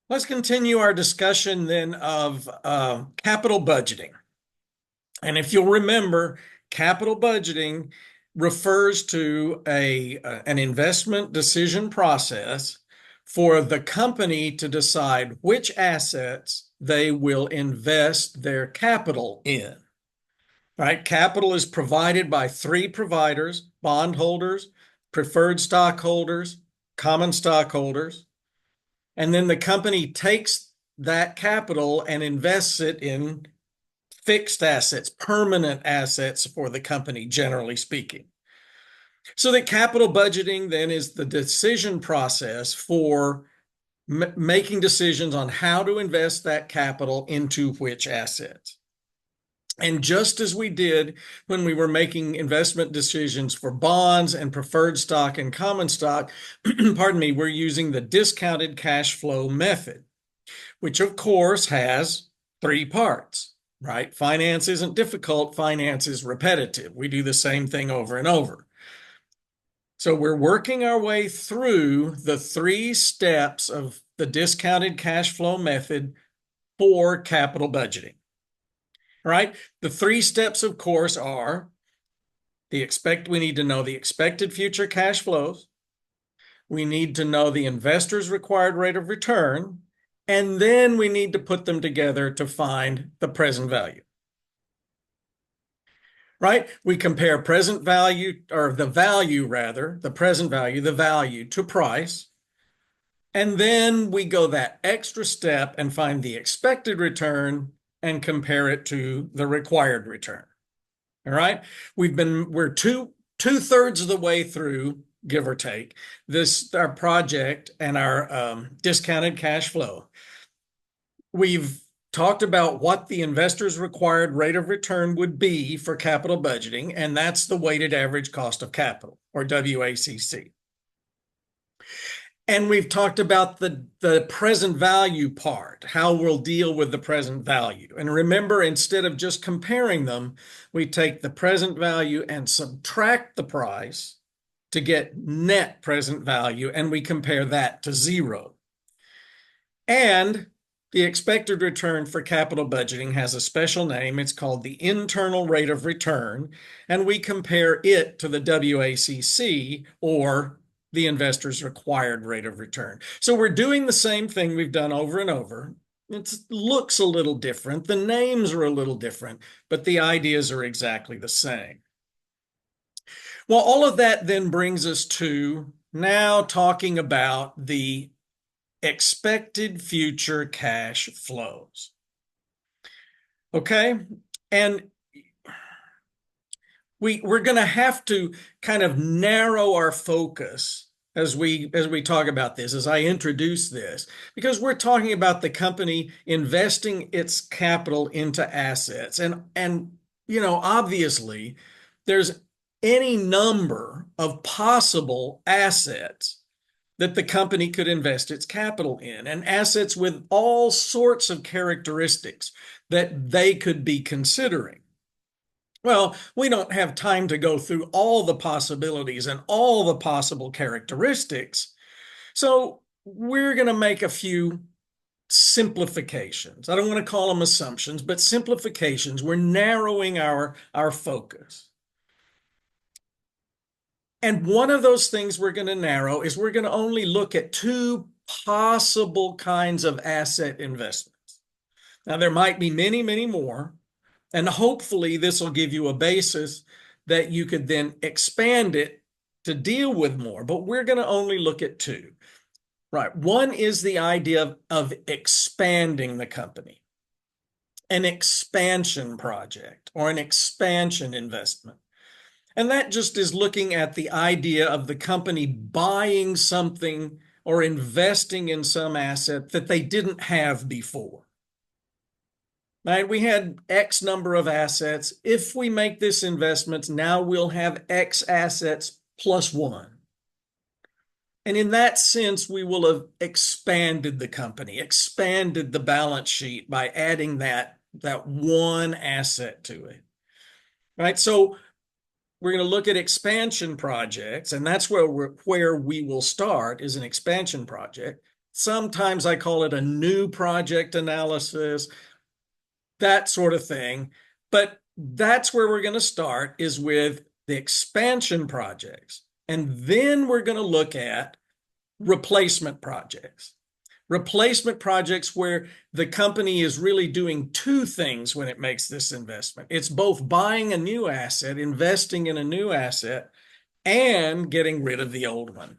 Let's continue our discussion then of capital budgeting. And if you'll remember, capital budgeting refers to an investment decision process for the company to decide which assets they will invest their capital in. Right? Capital is provided by three providers: bondholders, preferred stockholders, common stockholders. And then the company takes that capital and invests it in fixed assets, permanent assets for the company, generally speaking. So that capital budgeting then is the decision process for making decisions on how to invest that capital into which assets. And just as we did when we were making investment decisions for bonds and preferred stock and common stock, pardon me, we're using the discounted cash flow method, which of course has three parts, right? Finance isn't difficult. Finance is repetitive. We do the same thing over and over. So we're working our way through the three steps of the discounted cash flow method for capital budgeting. Right? The three steps, of course, are we need to know the expected future cash flows. We need to know the investor's required rate of return, and then we need to put them together to find the present value. Right? We compare present value, or the value rather, the present value, the value to price. And then we go that extra step and find the expected return and compare it to the required return. All right. We're two-thirds of the way through, give or take, our project and our discounted cash flow. We've talked about what the investor's required rate of return would be for capital budgeting, and that's the weighted average cost of capital, or WACC. And we've talked about the present value part, how we'll deal with the present value. And remember, instead of just comparing them, we take the present value and subtract the price to get net present value, and we compare that to zero. And the expected return for capital budgeting has a special name. It's called the internal rate of return, and we compare it to the WACC, or the investor's required rate of return. So we're doing the same thing we've done over and over. It looks a little different. The names are a little different, but the ideas are exactly the same. Well, all of that then brings us to now talking about the expected future cash flows. Okay? And we're going to have to kind of narrow our focus as we talk about this, as I introduce this, because we're talking about the company investing its capital into assets. And obviously, there's any number of possible assets that the company could invest its capital in, and assets with all sorts of characteristics that they could be considering. Well, we don't have time to go through all the possibilities and all the possible characteristics. So we're going to make a few simplifications. I don't want to call them assumptions, but simplifications. We're narrowing our focus. And one of those things we're going to narrow is we're going to only look at two possible kinds of asset investments. Now, there might be many, many more. And hopefully this will give you a basis that you could then expand it to deal with more. But we're going to only look at two. Right. One is the idea of expanding the company, an expansion project or an expansion investment. And that just is looking at the idea of the company buying something or investing in some asset that they didn't have before. Right? We had X number of assets. If we make this investment, now we'll have X assets plus one. And in that sense, we will have expanded the company, expanded the balance sheet by adding that one asset to it. Right? So we're going to look at expansion projects, and that's where we will start, is an expansion project. Sometimes I call it a new project analysis, that sort of thing. But that's where we're going to start, is with the expansion projects. And then we're going to look at replacement projects. Replacement projects where the company is really doing two things when it makes this investment. It's both buying a new asset, investing in a new asset, and getting rid of the old one,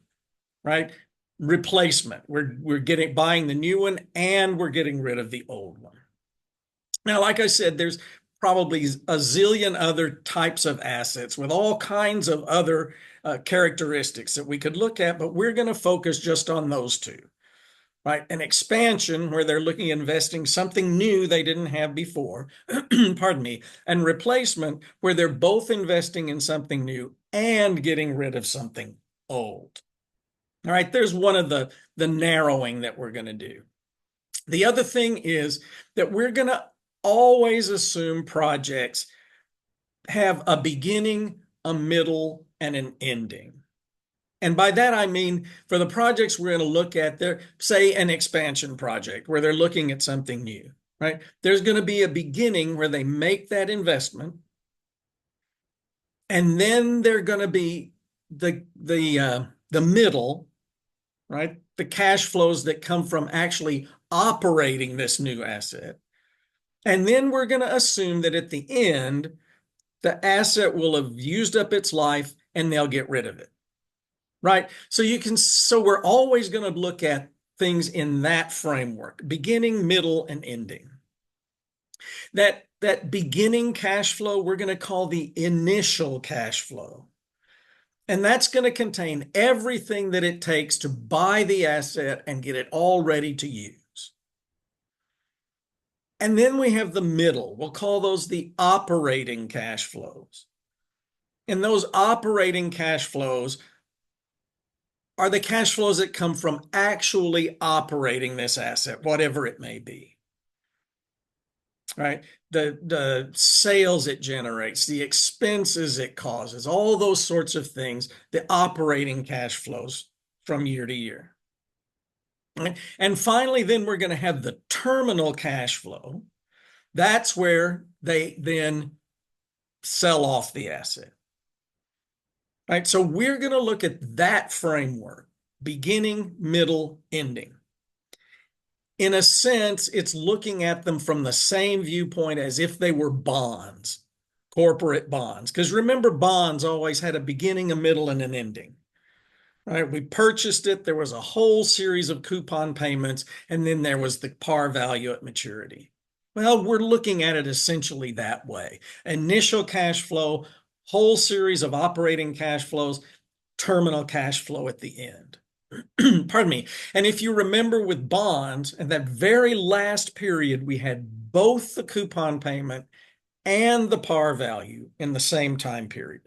right? Replacement. We're buying the new one and we're getting rid of the old one. Now, like I said, there's probably a zillion other types of assets with all kinds of other characteristics that we could look at, but we're going to focus just on those two, right? An expansion where they're looking at investing something new they didn't have before, pardon me, and replacement where they're both investing in something new and getting rid of something old. All right, there's one of the narrowing that we're going to do. The other thing is that we're going to always assume projects have a beginning, a middle, and an ending. And by that, I mean, for the projects we're going to look at, there, say an expansion project where they're looking at something new, right? There's going to be a beginning where they make that investment. And then they're going to be the middle, right? The cash flows that come from actually operating this new asset. And then we're going to assume that at the end, the asset will have used up its life and they'll get rid of it, right? So we're always going to look at things in that framework, beginning, middle, and ending. That beginning cash flow, we're going to call the initial cash flow. And that's going to contain everything that it takes to buy the asset and get it all ready to use. And then we have the middle. We'll call those the operating cash flows. And those operating cash flows are the cash flows that come from actually operating this asset, whatever it may be. Right? The sales it generates, the expenses it causes, all those sorts of things, the operating cash flows from year to year. And finally, then we're going to have the terminal cash flow. That's where they then sell off the asset. Right? So we're going to look at that framework, beginning, middle, ending. In a sense, it's looking at them from the same viewpoint as if they were bonds, corporate bonds. Because remember, bonds always had a beginning, a middle, and an ending. Right? We purchased it. There was a whole series of coupon payments, and then there was the par value at maturity. Well, we're looking at it essentially that way. Initial cash flow, whole series of operating cash flows, terminal cash flow at the end. Pardon me. And if you remember with bonds, in that very last period, we had both the coupon payment and the par value in the same time period.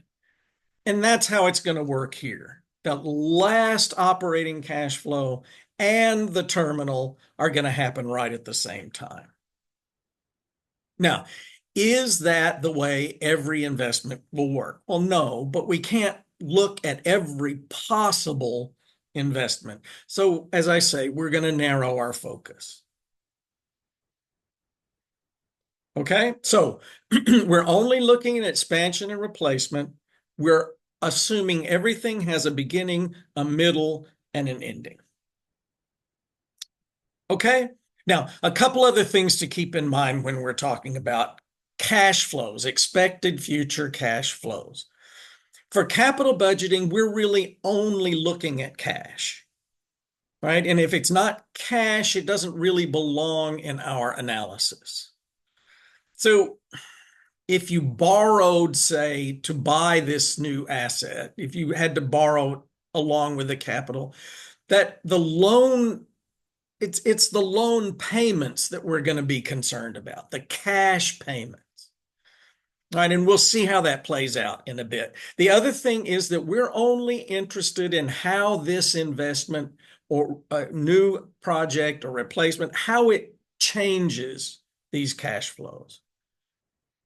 And that's how it's going to work here. The last operating cash flow and the terminal are going to happen right at the same time. Now, is that the way every investment will work? Well, no, but we can't look at every possible investment. So, as I say, we're going to narrow our focus. Okay, so we're only looking at expansion and replacement. We're assuming everything has a beginning, a middle, and an ending. Okay, now a couple other things to keep in mind when we're talking about cash flows, expected future cash flows. For capital budgeting, we're really only looking at cash, right? And if it's not cash, it doesn't really belong in our analysis. So if you borrowed, say, to buy this new asset, if you had to borrow along with the capital, that the loan, it's the loan payments that we're going to be concerned about, the cash payments. All right, and we'll see how that plays out in a bit. The other thing is that we're only interested in how this investment or a new project or replacement, how it changes these cash flows.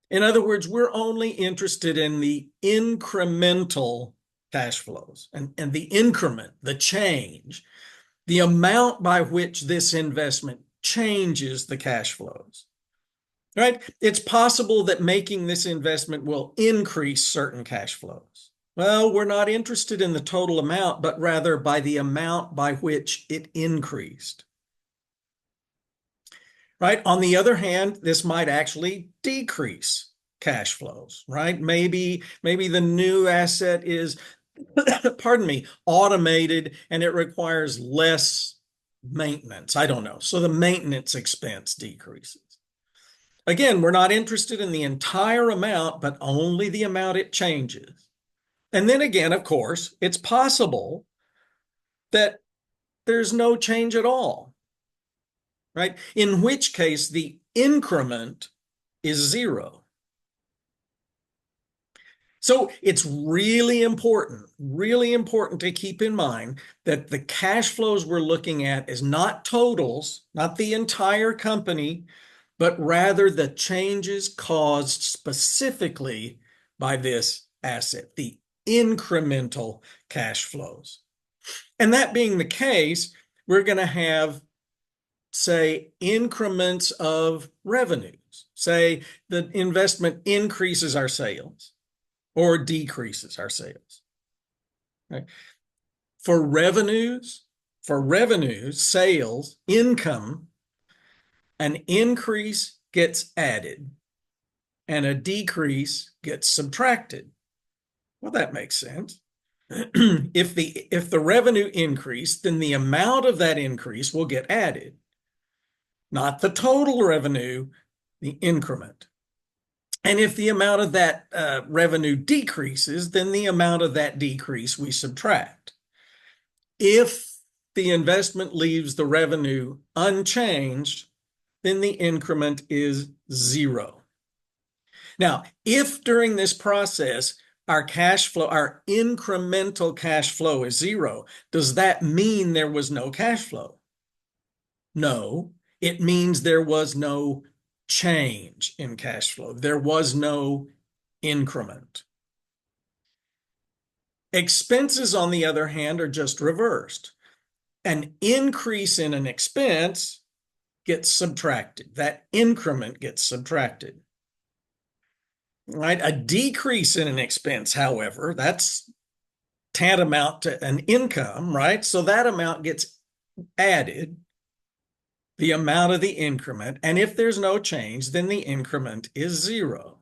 In other words, we're only interested in the incremental cash flows and the increment, the change. the amount by which this investment changes the cash flows. Right? It's possible that making this investment will increase certain cash flows. Well, we're not interested in the total amount, but rather by the amount by which it increased. Right? On the other hand, this might actually decrease cash flows, right? Maybe the new asset is, pardon me, automated and it requires less maintenance. I don't know. So the maintenance expense decreases. Again, we're not interested in the entire amount, but only the amount it changes. And then again, of course, it's possible that there's no change at all, right? In which case the increment is zero. So it's really important to keep in mind that the cash flows we're looking at is not totals, not the entire company, but rather the changes caused specifically by this asset, the incremental cash flows. And that being the case, we're going to have, say, increments of revenues. Say the investment increases our sales or decreases our sales. Right? For revenues, sales, income, an increase gets added and a decrease gets subtracted. Well, that makes sense. If the revenue increased, then the amount of that increase will get added, not the total revenue, the increment. And if the amount of that revenue decreases, then the amount of that decrease we subtract. If the investment leaves the revenue unchanged, then the increment is zero. Now, if during this process our cash flow, our incremental cash flow is zero, does that mean there was no cash flow? No, it means there was no change in cash flow. There was no increment. Expenses, on the other hand, are just reversed. An increase in an expense gets subtracted. That increment gets subtracted. Right? A decrease in an expense, however, that's tantamount to an income, right? So that amount gets added, the amount of the increment, and if there's no change, then the increment is zero.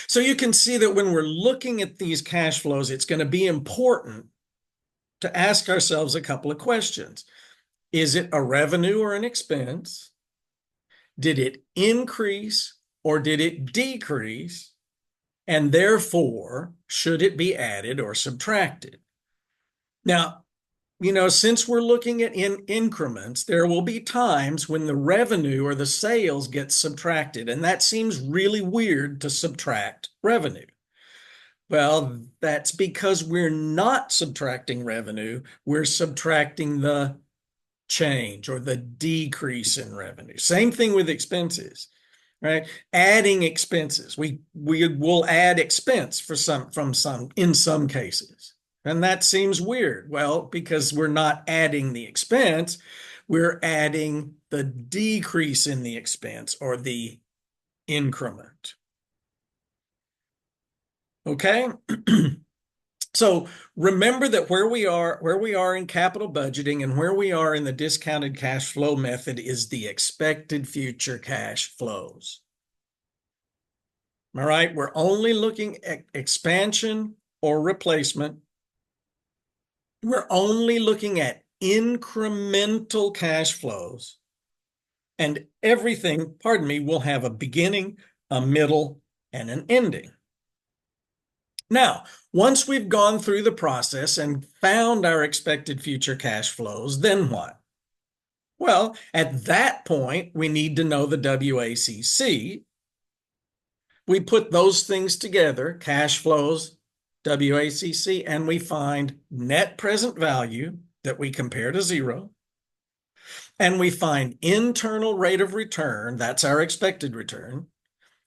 So you can see that when we're looking at these cash flows, it's going to be important to ask ourselves a couple of questions. Is it a revenue or an expense? Did it increase or did it decrease? And therefore, should it be added or subtracted? Now, since we're looking at increments, there will be times when the revenue or the sales gets subtracted, and that seems really weird to subtract revenue. Well, that's because we're not subtracting revenue, we're subtracting the change or the decrease in revenue. Same thing with expenses, right? Adding expenses. We will add expense in some cases. And that seems weird. Well, because we're not adding the expense, we're adding the decrease in the expense or the increment. Okay? So remember that where we are in capital budgeting and where we are in the discounted cash flow method is the expected future cash flows. All right, we're only looking at expansion or replacement. We're only looking at incremental cash flows, and everything, pardon me, will have a beginning, a middle, and an ending. Now, once we've gone through the process and found our expected future cash flows, then what? Well, at that point, we need to know the WACC. We put those things together, cash flows, WACC, and we find net present value that we compare to zero. And we find internal rate of return, that's our expected return.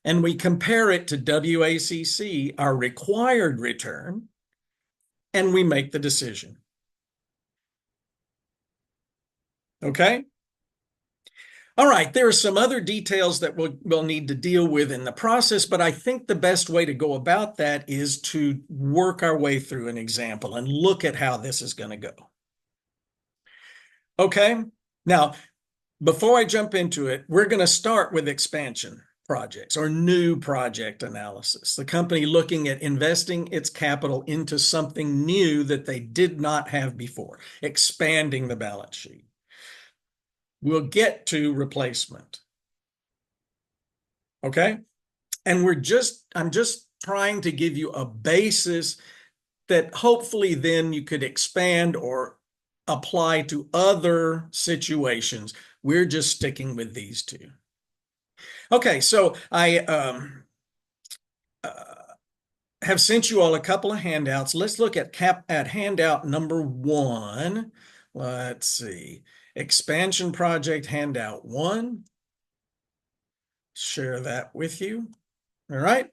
And we compare it to WACC, our required return, and we make the decision. Okay. All right, there are some other details that we'll need to deal with in the process, but I think the best way to go about that is to work our way through an example and look at how this is going to go. Okay, now, before I jump into it, we're going to start with expansion projects or new project analysis. The company looking at investing its capital into something new that they did not have before, expanding the balance sheet. We'll get to replacement. Okay. And I'm just trying to give you a basis that hopefully then you could expand or apply to other situations. We're just sticking with these two. Okay, so I uh, have sent you all a couple of handouts. Let's look at handout number 1. Let's see. Expansion project handout 1. Share that with you. All right.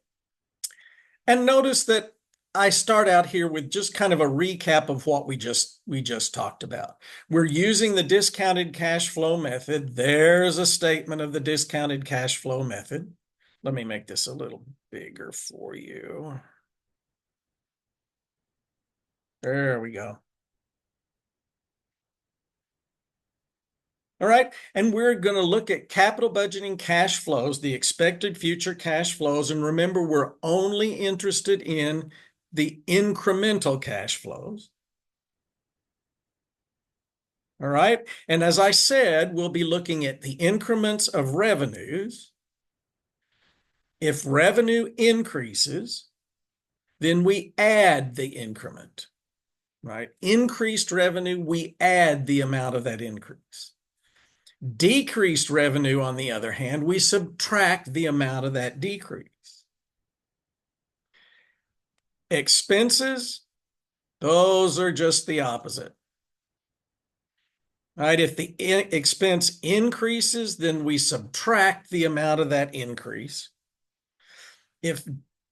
And notice that I start out here with just kind of a recap of what we just talked about. We're using the discounted cash flow method. There's a statement of the discounted cash flow method. Let me make this a little bigger for you. There we go. All right, and we're going to look at capital budgeting cash flows, the expected future cash flows. And remember, we're only interested in the incremental cash flows. All right, and as I said, we'll be looking at the increments of revenues. If revenue increases, then we add the increment, right? Increased revenue, we add the amount of that increase. Decreased revenue, on the other hand, we subtract the amount of that decrease. Expenses, those are just the opposite. Right? If the expense increases, then we subtract the amount of that increase. If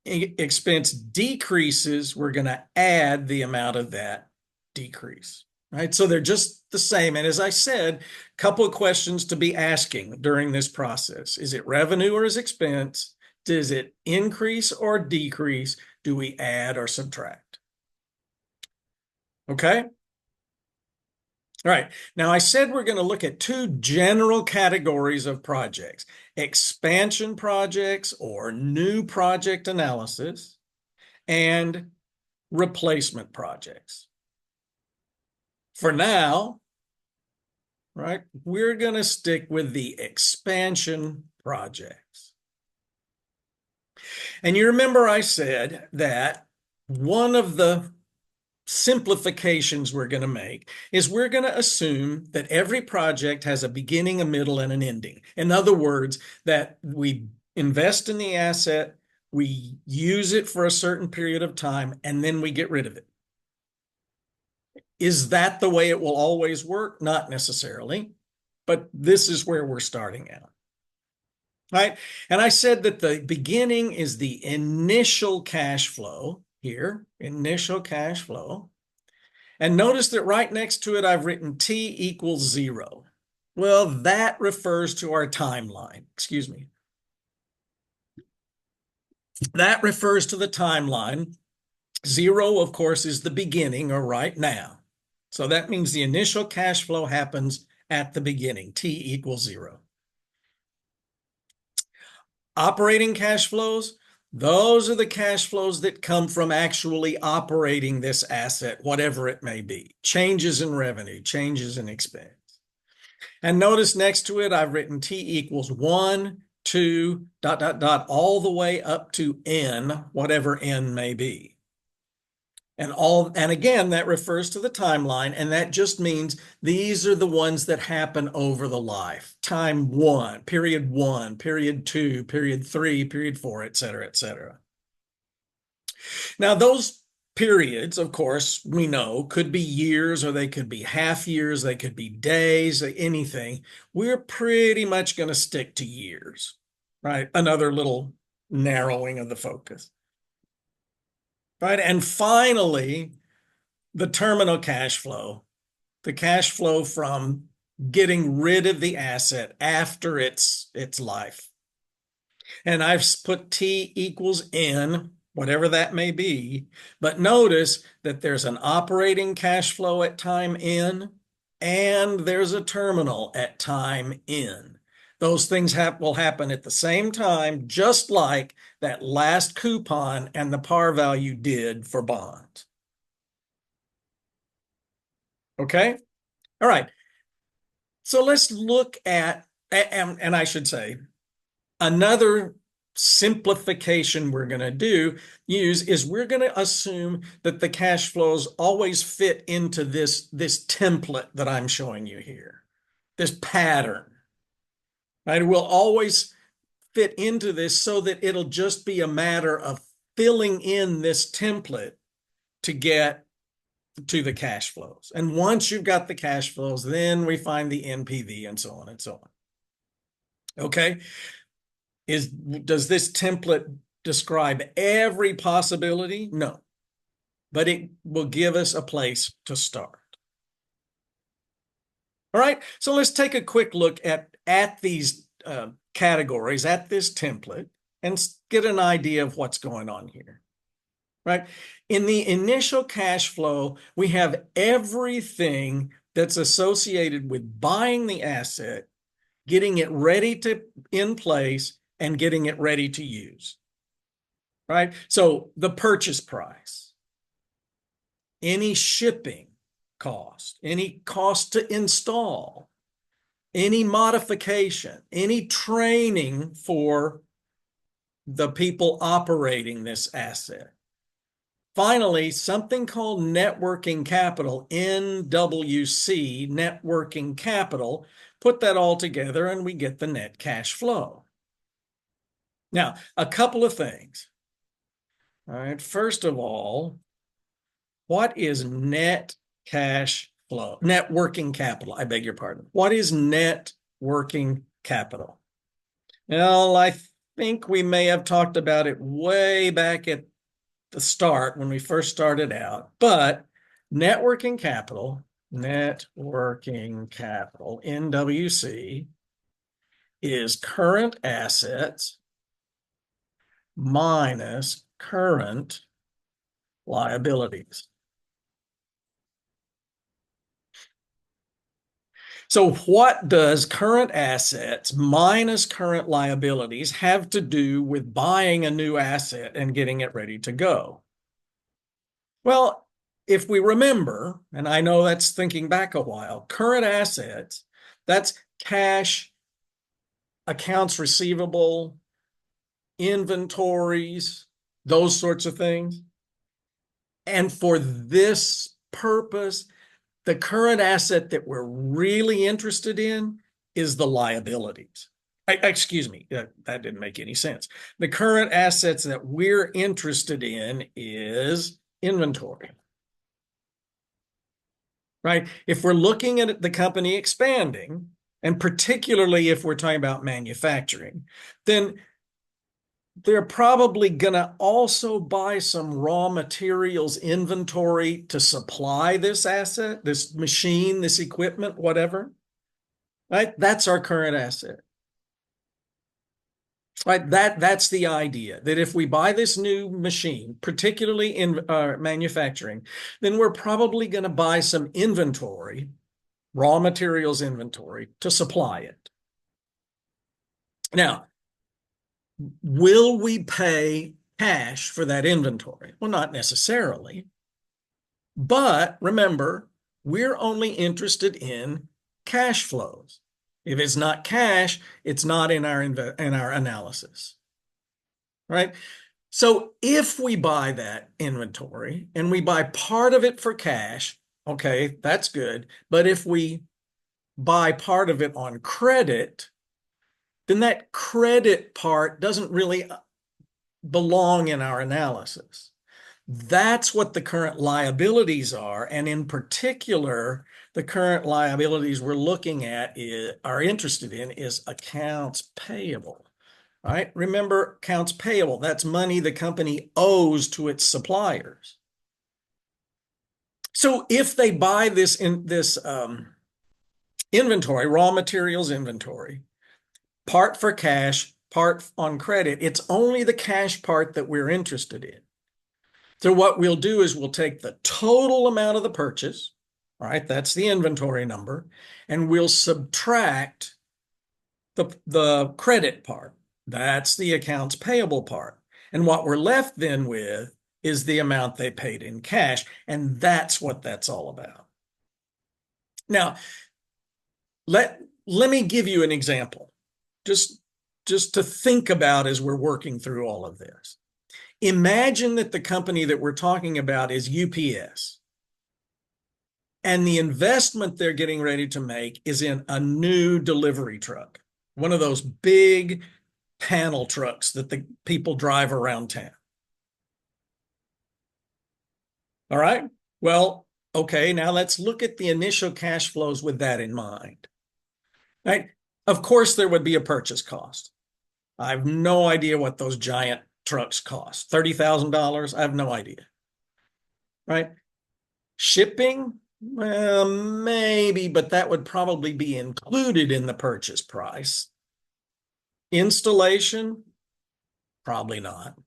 expense decreases, we're going to add the amount of that decrease. Right? So they're just the same. And as I said, a couple of questions to be asking during this process. Is it revenue or is expense? Does it increase or decrease? Do we add or subtract? Okay. All right. Now I said we're going to look at 2 general categories of projects: expansion projects or new project analysis, and replacement projects. For now, right, we're going to stick with the expansion projects. And you remember I said that one of the simplifications we're going to make is we're going to assume that every project has a beginning, a middle, and an ending. In other words, that we invest in the asset, we use it for a certain period of time, and then we get rid of it. Is that the way it will always work? Not necessarily, but this is where we're starting out. Right? And I said that the beginning is the initial cash flow here, initial cash flow. And notice that right next to it, I've written T equals 0. Well, that refers to our timeline. Excuse me. That refers to the timeline. 0, of course, is the beginning, or right now. So that means the initial cash flow happens at the beginning. T equals 0. Operating cash flows, those are the cash flows that come from actually operating this asset, whatever it may be. Changes in revenue, changes in expense. And notice next to it, I've written T equals 1, 2, ... all the way up to N, whatever N may be. And again, that refers to the timeline, and that just means these are the ones that happen over the life. Time 1, period 2, period 3, period 4, et cetera, et cetera. Now, those periods, of course, we know could be years, or they could be half years, they could be days, anything. We're pretty much going to stick to years, right? Another little narrowing of the focus. Right? And finally, the terminal cash flow, the cash flow from getting rid of the asset after its life. And I've put T equals N, whatever that may be. But notice that there's an operating cash flow at time N, and there's a terminal at time N. Those things will happen at the same time, just like that last coupon and the par value did for bonds. Okay? All right. So let's look at, and I should say, another simplification we're going to use is we're going to assume that the cash flows always fit into this template that I'm showing you here, this pattern, right? It will always fit into this so that it'll just be a matter of filling in this template to get to the cash flows. And once you've got the cash flows, then we find the NPV and so on and so on. Okay. Does this template describe every possibility? No, but it will give us a place to start. All right, so let's take a quick look at these categories, at this template, and get an idea of what's going on here. Right? In the initial cash flow, we have everything that's associated with buying the asset, getting it ready to in place, and getting it ready to use. Right? So the purchase price, any shipping cost, any cost to install, any modification, any training for the people operating this asset. Finally, something called net working capital, NWC, net working capital. Put that all together and we get the net cash flow. Now, a couple of things. All right, first of all, what is net cash flow? Net working capital, I beg your pardon. What is net working capital? Well, I think we may have talked about it way back at the start when we first started out, but net working capital, NWC, is current assets minus current liabilities. So what does current assets minus current liabilities have to do with buying a new asset and getting it ready to go? Well, if we remember, and I know that's thinking back a while, current assets, that's cash, accounts receivable, inventories, those sorts of things. And for this purpose, the current asset that we're really interested in is the liabilities. Excuse me, that didn't make any sense. The current assets that we're interested in is inventory. Right? If we're looking at the company expanding, and particularly if we're talking about manufacturing, then they're probably going to also buy some raw materials inventory to supply this asset, this machine, this equipment, whatever. Right? That's our current asset. Right? That's the idea, that if we buy this new machine, particularly in manufacturing, then we're probably going to buy some inventory, raw materials inventory, to supply it. Now, will we pay cash for that inventory? Well, not necessarily. But remember, we're only interested in cash flows. If it's not cash, it's not in our analysis. Right? So if we buy that inventory and we buy part of it for cash, okay, that's good. But if we buy part of it on credit, then that credit part doesn't really belong in our analysis. That's what the current liabilities are. And in particular, the current liabilities we're looking at are interested in is accounts payable. Right? Remember, accounts payable, that's money the company owes to its suppliers. So if they buy this inventory, raw materials inventory, part for cash, part on credit. It's only the cash part that we're interested in. So what we'll do is we'll take the total amount of the purchase, all right, that's the inventory number, and we'll subtract the credit part. That's the accounts payable part. And what we're left then with is the amount they paid in cash. And that's what that's all about. Now, let me give you an example, just to think about as we're working through all of this. Imagine that the company that we're talking about is UPS. And the investment they're getting ready to make is in a new delivery truck, one of those big panel trucks that the people drive around town. All right. Well, okay, now let's look at the initial cash flows with that in mind. Right? Of course, there would be a purchase cost. I have no idea what those giant trucks cost. $30,000? I have no idea. Right? Shipping? Well, maybe, but that would probably be included in the purchase price. Installation? Probably not.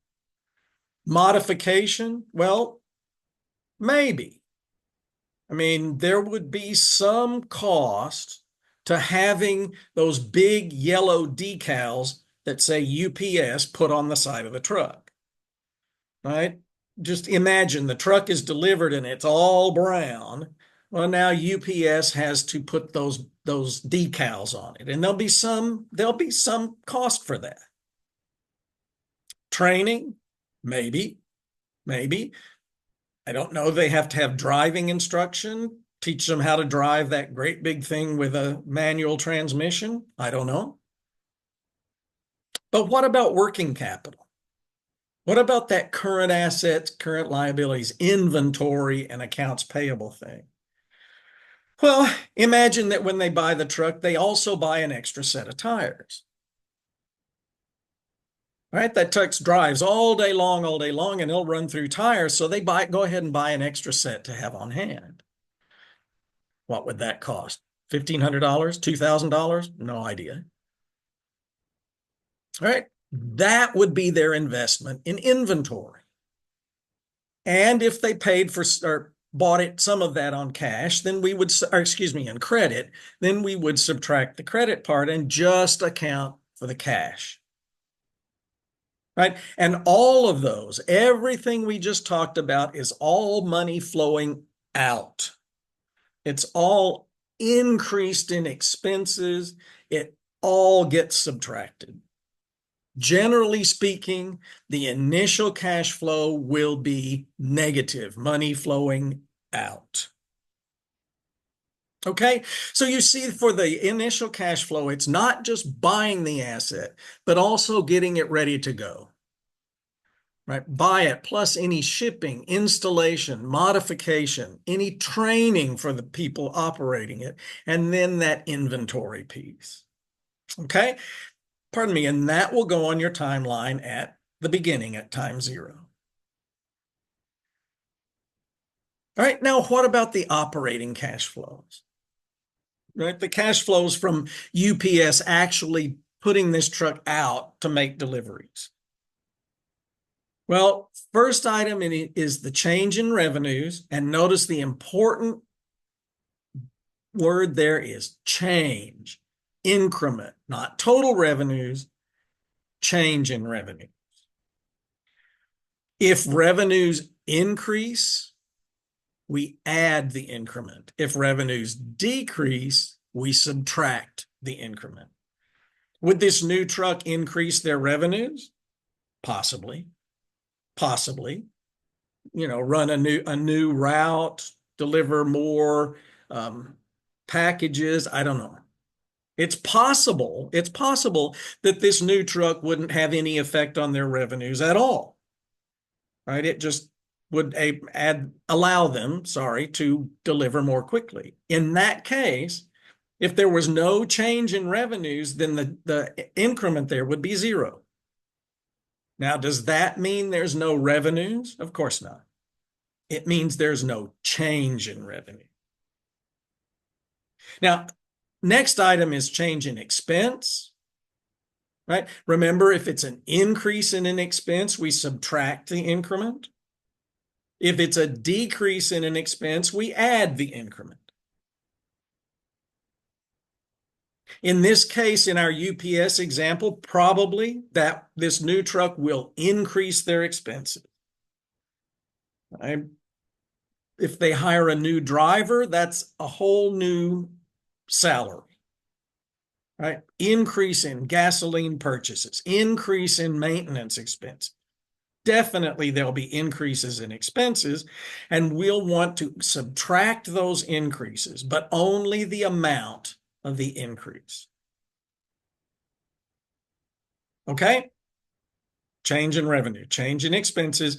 Modification? Well, maybe. I mean, there would be some cost to having those big yellow decals that say UPS put on the side of the truck, right? Just imagine the truck is delivered and it's all brown. Well, now UPS has to put those decals on it, and there'll be some cost for that. Training, maybe. I don't know. They have to have driving instruction, teach them how to drive that great big thing with a manual transmission. I don't know. But what about working capital? What about that current assets, current liabilities, inventory, and accounts payable thing? Well, imagine that when they buy the truck, they also buy an extra set of tires. Right? That truck drives all day long, and it'll run through tires. So they go ahead and buy an extra set to have on hand. What would that cost? $1,500? $2,000? No idea. All right. That would be their investment in inventory. And if they paid for or bought it, some of that on cash, then we would, or excuse me, in credit, then we would subtract the credit part and just account for the cash. Right? And all of those, everything we just talked about is all money flowing out. It's all increased in expenses. It all gets subtracted. Generally speaking, the initial cash flow will be negative, money flowing out. Okay, so you see for the initial cash flow, it's not just buying the asset, but also getting it ready to go. Right? Buy it plus any shipping, installation, modification, any training for the people operating it, and then that inventory piece. Okay, pardon me, and that will go on your timeline at the beginning at time 0. All right, now what about the operating cash flows? Right, the cash flows from UPS actually putting this truck out to make deliveries. Well, first item is the change in revenues, and notice the important word there is change, increment, not total revenues, change in revenues. If revenues increase, we add the increment. If revenues decrease, we subtract the increment. Would this new truck increase their revenues? Possibly. Run a new route, deliver more packages. I don't know. It's possible that this new truck wouldn't have any effect on their revenues at all. Right? It just would allow them, to deliver more quickly. In that case, if there was no change in revenues, then the increment there would be 0. Now, does that mean there's no revenues? Of course not. It means there's no change in revenue. Now, Next item is change in expense, right? Remember, if it's an increase in an expense, we subtract the increment. If it's a decrease in an expense, we add the increment. In this case, in our UPS example, probably that this new truck will increase their expenses. If they hire a new driver, that's a whole new salary, right? Increase in gasoline purchases, increase in maintenance expense. Definitely there'll be increases in expenses, and we'll want to subtract those increases, but only the amount of the increase. Okay? Change in revenue, change in expenses,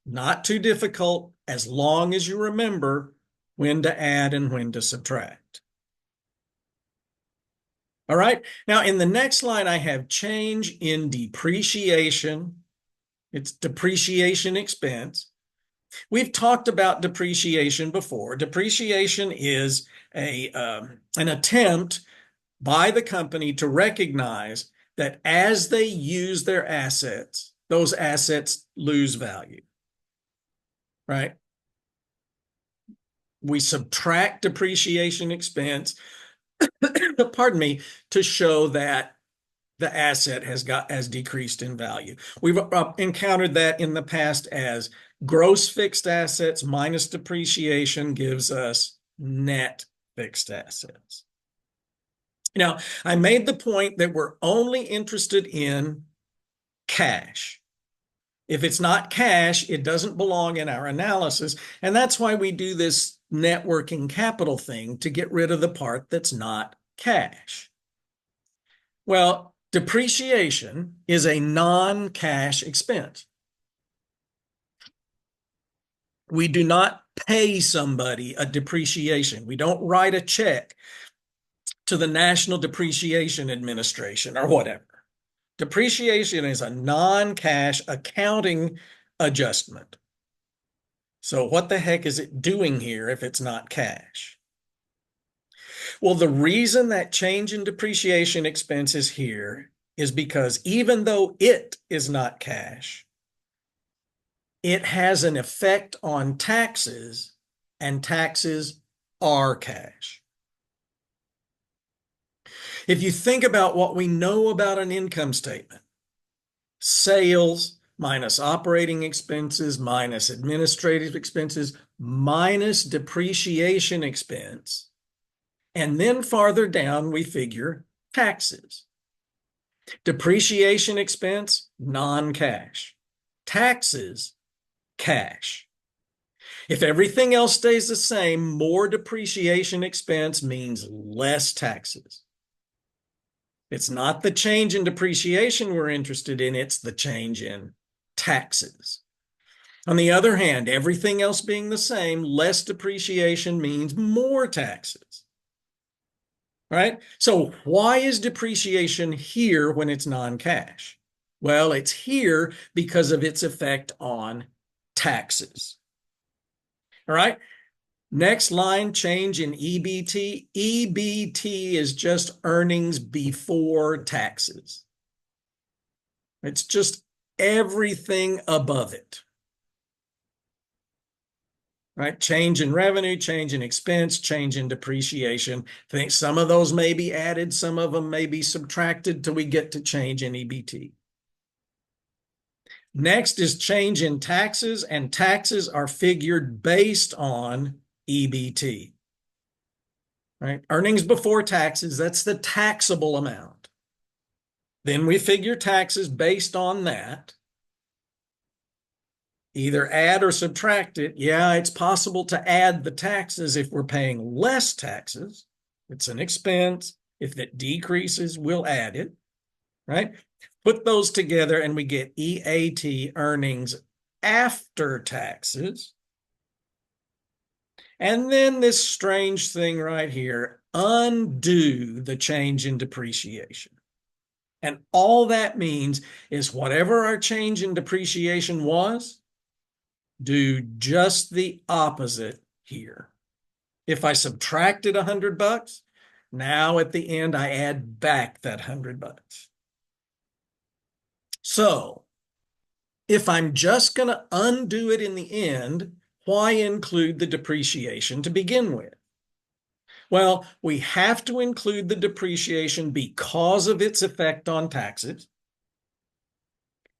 not too difficult as long as you remember when to add and when to subtract. All right. Now in the next line, I have change in depreciation. It's depreciation expense. We've talked about depreciation before. Depreciation is an attempt by the company to recognize that as they use their assets, those assets lose value, right? We subtract depreciation expense, pardon me, to show that the asset has decreased in value. We've encountered that in the past as gross fixed assets minus depreciation gives us net fixed assets. Now, I made the point that we're only interested in cash. If it's not cash, it doesn't belong in our analysis. And that's why we do this net working capital thing to get rid of the part that's not cash. Well, depreciation is a non-cash expense. We do not pay somebody a depreciation. We don't write a check to the National Depreciation Administration or whatever. Depreciation is a non-cash accounting adjustment. So what the heck is it doing here if it's not cash? Well, the reason that change in depreciation expense is here is because even though it is not cash, it has an effect on taxes, and taxes are cash. If you think about what we know about an income statement, sales minus operating expenses minus administrative expenses minus depreciation expense, and then farther down we figure taxes. Depreciation expense, non-cash. Taxes, cash. If everything else stays the same, more depreciation expense means less taxes. It's not the change in depreciation we're interested in, it's the change in taxes. On the other hand, everything else being the same, less depreciation means more taxes. Right? So why is depreciation here when it's non-cash? Well, it's here because of its effect on taxes. All right? Next line, change in EBT. EBT is just earnings before taxes. It's just everything above it. Right? Change in revenue, change in expense, change in depreciation. I think some of those may be added, some of them may be subtracted till we get to change in EBT. Next is change in taxes, and taxes are figured based on EBT. Right? Earnings before taxes, that's the taxable amount. Then we figure taxes based on that. Either add or subtract it. Yeah, it's possible to add the taxes if we're paying less taxes. It's an expense. If it decreases, we'll add it, right? Put those together and we get EAT, earnings after taxes. And then this strange thing right here, undo the change in depreciation. And all that means is whatever our change in depreciation was, do just the opposite here. If I subtracted $100, Now at the end, I add back that $100. So if I'm just going to undo it in the end, why include the depreciation to begin with? Well, we have to include the depreciation because of its effect on taxes,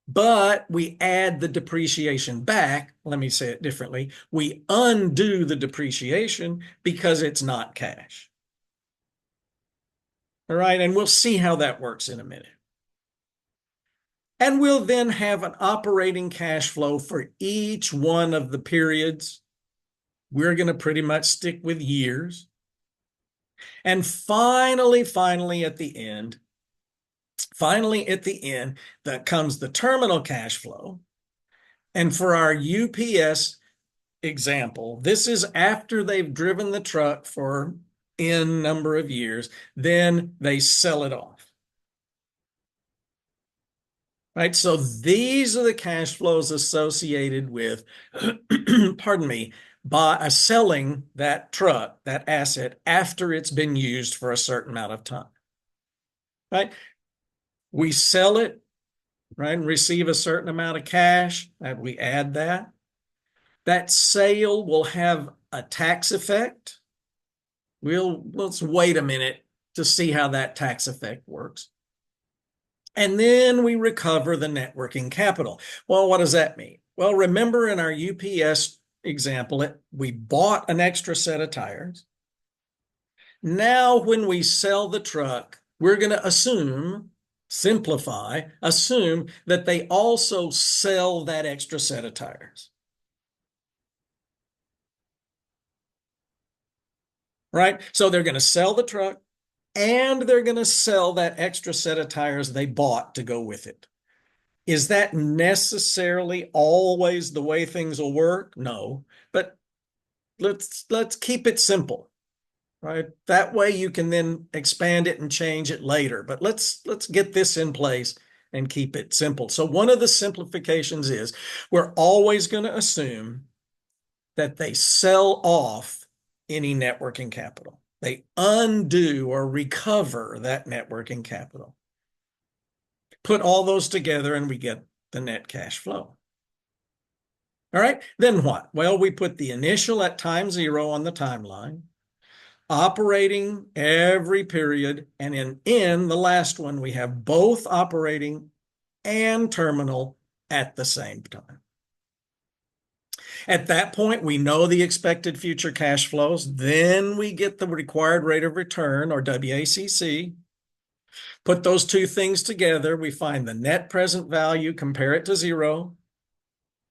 but we add the depreciation back. Let me say it differently. We undo the depreciation because it's not cash. All right, and we'll see how that works in a minute. And we'll then have an operating cash flow for each one of the periods. We're going to pretty much stick with years. And finally at the end, that comes the terminal cash flow. And for our UPS example, this is after they've driven the truck for N number of years, then they sell it off. Right, so these are the cash flows associated with, pardon me, by selling that truck, that asset, after it's been used for a certain amount of time. Right? We sell it, right, and receive a certain amount of cash, and we add that. That sale will have a tax effect. Let's wait a minute to see how that tax effect works. And then we recover the net working capital. Well, what does that mean? Well, remember in our UPS example, we bought an extra set of tires. Now, when we sell the truck, we're going to assume that they also sell that extra set of tires. Right? So they're going to sell the truck, and they're going to sell that extra set of tires they bought to go with it. Is that necessarily always the way things will work? No, but let's keep it simple, right? That way you can then expand it and change it later. But let's get this in place and keep it simple. So one of the simplifications is we're always going to assume that they sell off any net working capital. They undo or recover that net working capital. Put all those together and we get the net cash flow. All right, then what? Well, we put the initial at time 0 on the timeline, operating every period, and in the last one, we have both operating and terminal at the same time. At that point, we know the expected future cash flows. Then we get the required rate of return, or WACC. Put those two things together. We find the net present value, compare it to 0.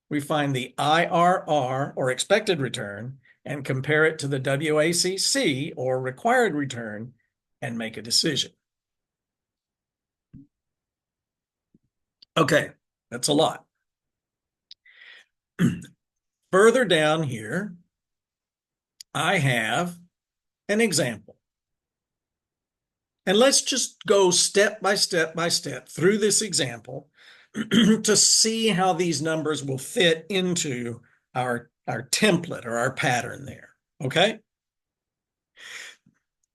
We find the IRR, or expected return, and compare it to the WACC, or required return, and make a decision. Okay, that's a lot. Further down here, I have an example. And let's just go step by step through this example to see how these numbers will fit into our template or our pattern there, okay?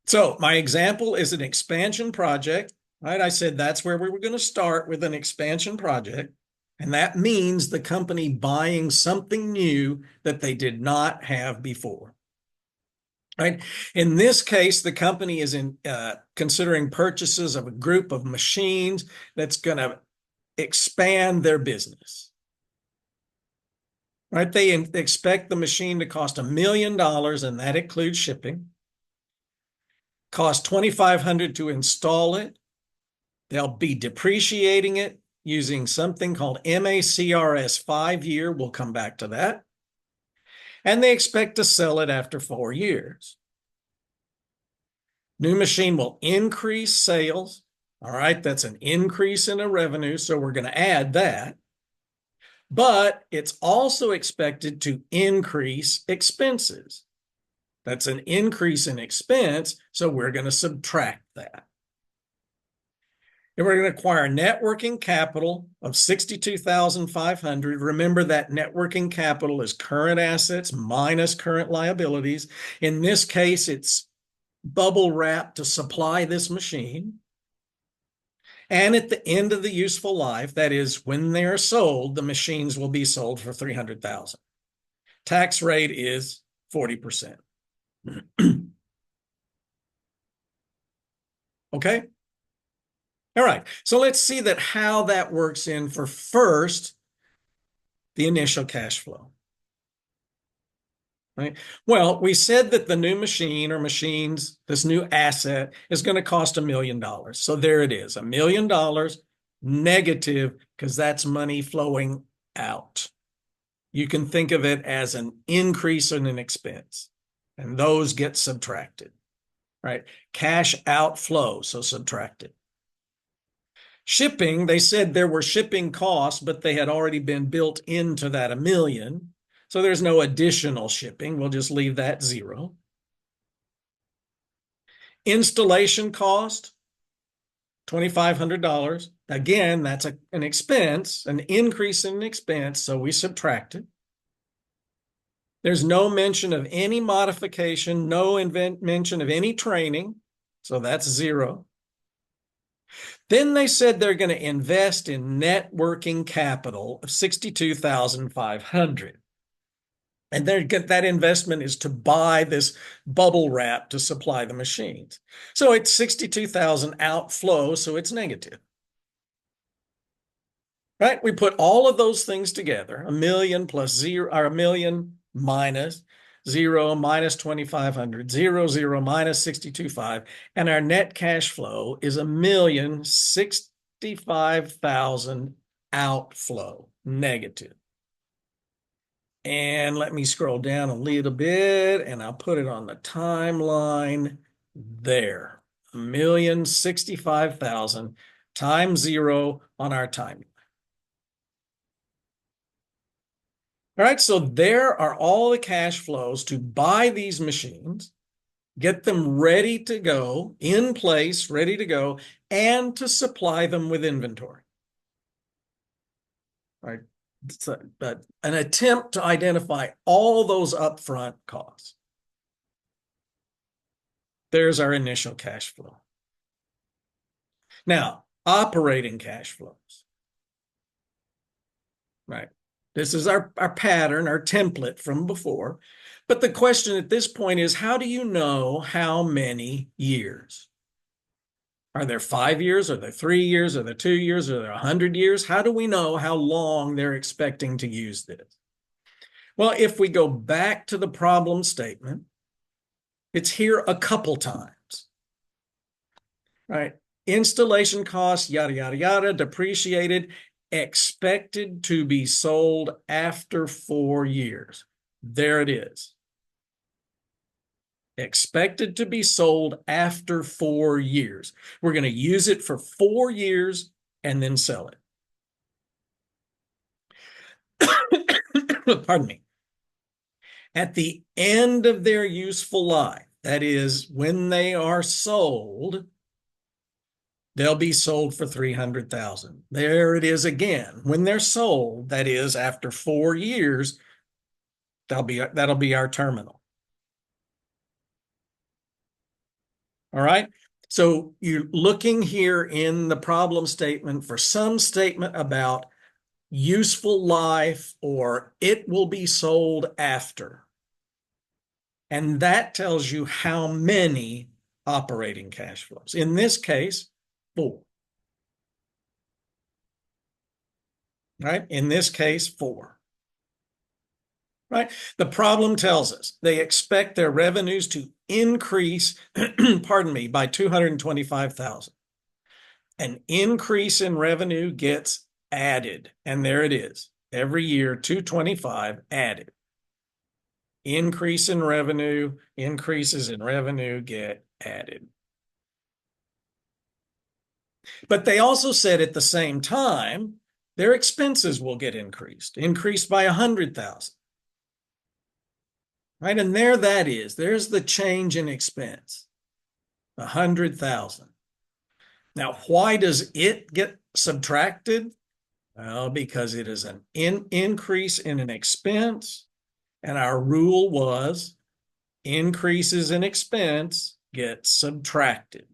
So my example is an expansion project, right? I said that's where we were going to start, with an expansion project. And that means the company buying something new that they did not have before. Right? In this case, the company is considering purchases of a group of machines that's going to expand their business. Right? They expect the machine to cost $1 million, and that includes shipping. Cost $2,500 to install it. They'll be depreciating it using something called MACRS 5-year. We'll come back to that. And they expect to sell it after 4 years. New machine will increase sales. All right, that's an increase in a revenue, so we're going to add that. But it's also expected to increase expenses. That's an increase in expense, so we're going to subtract that. And we're going to acquire net working capital of $62,500. Remember that net working capital is current assets minus current liabilities. In this case, it's bubble wrap to supply this machine. And at the end of the useful life, that is when they're sold, the machines will be sold for $300,000. Tax rate is 40%. Okay. All right. So let's see that how that works in for first the initial cash flow. Right? Well, we said that the new machine or machines, this new asset is going to cost $1 million. So there it is, $1 million negative, because that's money flowing out. You can think of it as an increase in an expense, and those get subtracted, right? Cash outflow, so subtracted. Shipping, they said there were shipping costs, but they had already been built into that $1 million. So there's no additional shipping. We'll just leave that zero. Installation cost, $2,500. Again, that's an expense, an increase in an expense, so we subtract it. There's no mention of any modification, no mention of any training, so that's zero. Then they said they're going to invest in net working capital of $62,500. And that investment is to buy this bubble wrap to supply the machines. So it's 62,000 outflow, so it's negative. Right? We put all of those things together, $1 million plus zero, or $1 million minus zero minus 2,500, 0 minus 62.5, and our net cash flow is $1,065,000 outflow, negative. And let me scroll down a little bit and I'll put it on the timeline there. 1,065,000 times zero on our timeline. All right, so there are all the cash flows to buy these machines, get them ready to go, in place, ready to go, and to supply them with inventory. All right. But an attempt to identify all those upfront costs. There's our initial cash flow. Now, operating cash flows. Right. This is our pattern, our template from before. But the question at this point is, how do you know how many years? Are there 5 years? Are there 3 years? Are there 2 years? Are there 100 years? How do we know how long they're expecting to use this? Well, if we go back to the problem statement, it's here a couple times, right? Installation costs, yada, yada, yada, depreciated, expected to be sold after 4 years. There it is. Expected to be sold after 4 years. We're going to use it for 4 years and then sell it. Pardon me. At the end of their useful life, that is, when they are sold, they'll be sold for $300,000. There it is again. When they're sold, that is, after 4 years, that'll be our terminal. All right. So you're looking here in the problem statement for some statement about useful life or it will be sold after. And that tells you how many operating cash flows. In this case, 4. Right? In this case, 4. Right? The problem tells us they expect their revenues to increase, pardon me, by 225,000. An increase in revenue gets added, and there it is. Every year, 225 added. Increase in revenue, increases in revenue get added. But they also said at the same time, their expenses will get increased by 100,000. Right, and there that is. There's the change in expense, 100,000. Now, why does it get subtracted? Well, because it is an increase in an expense, and our rule was increases in expense get subtracted.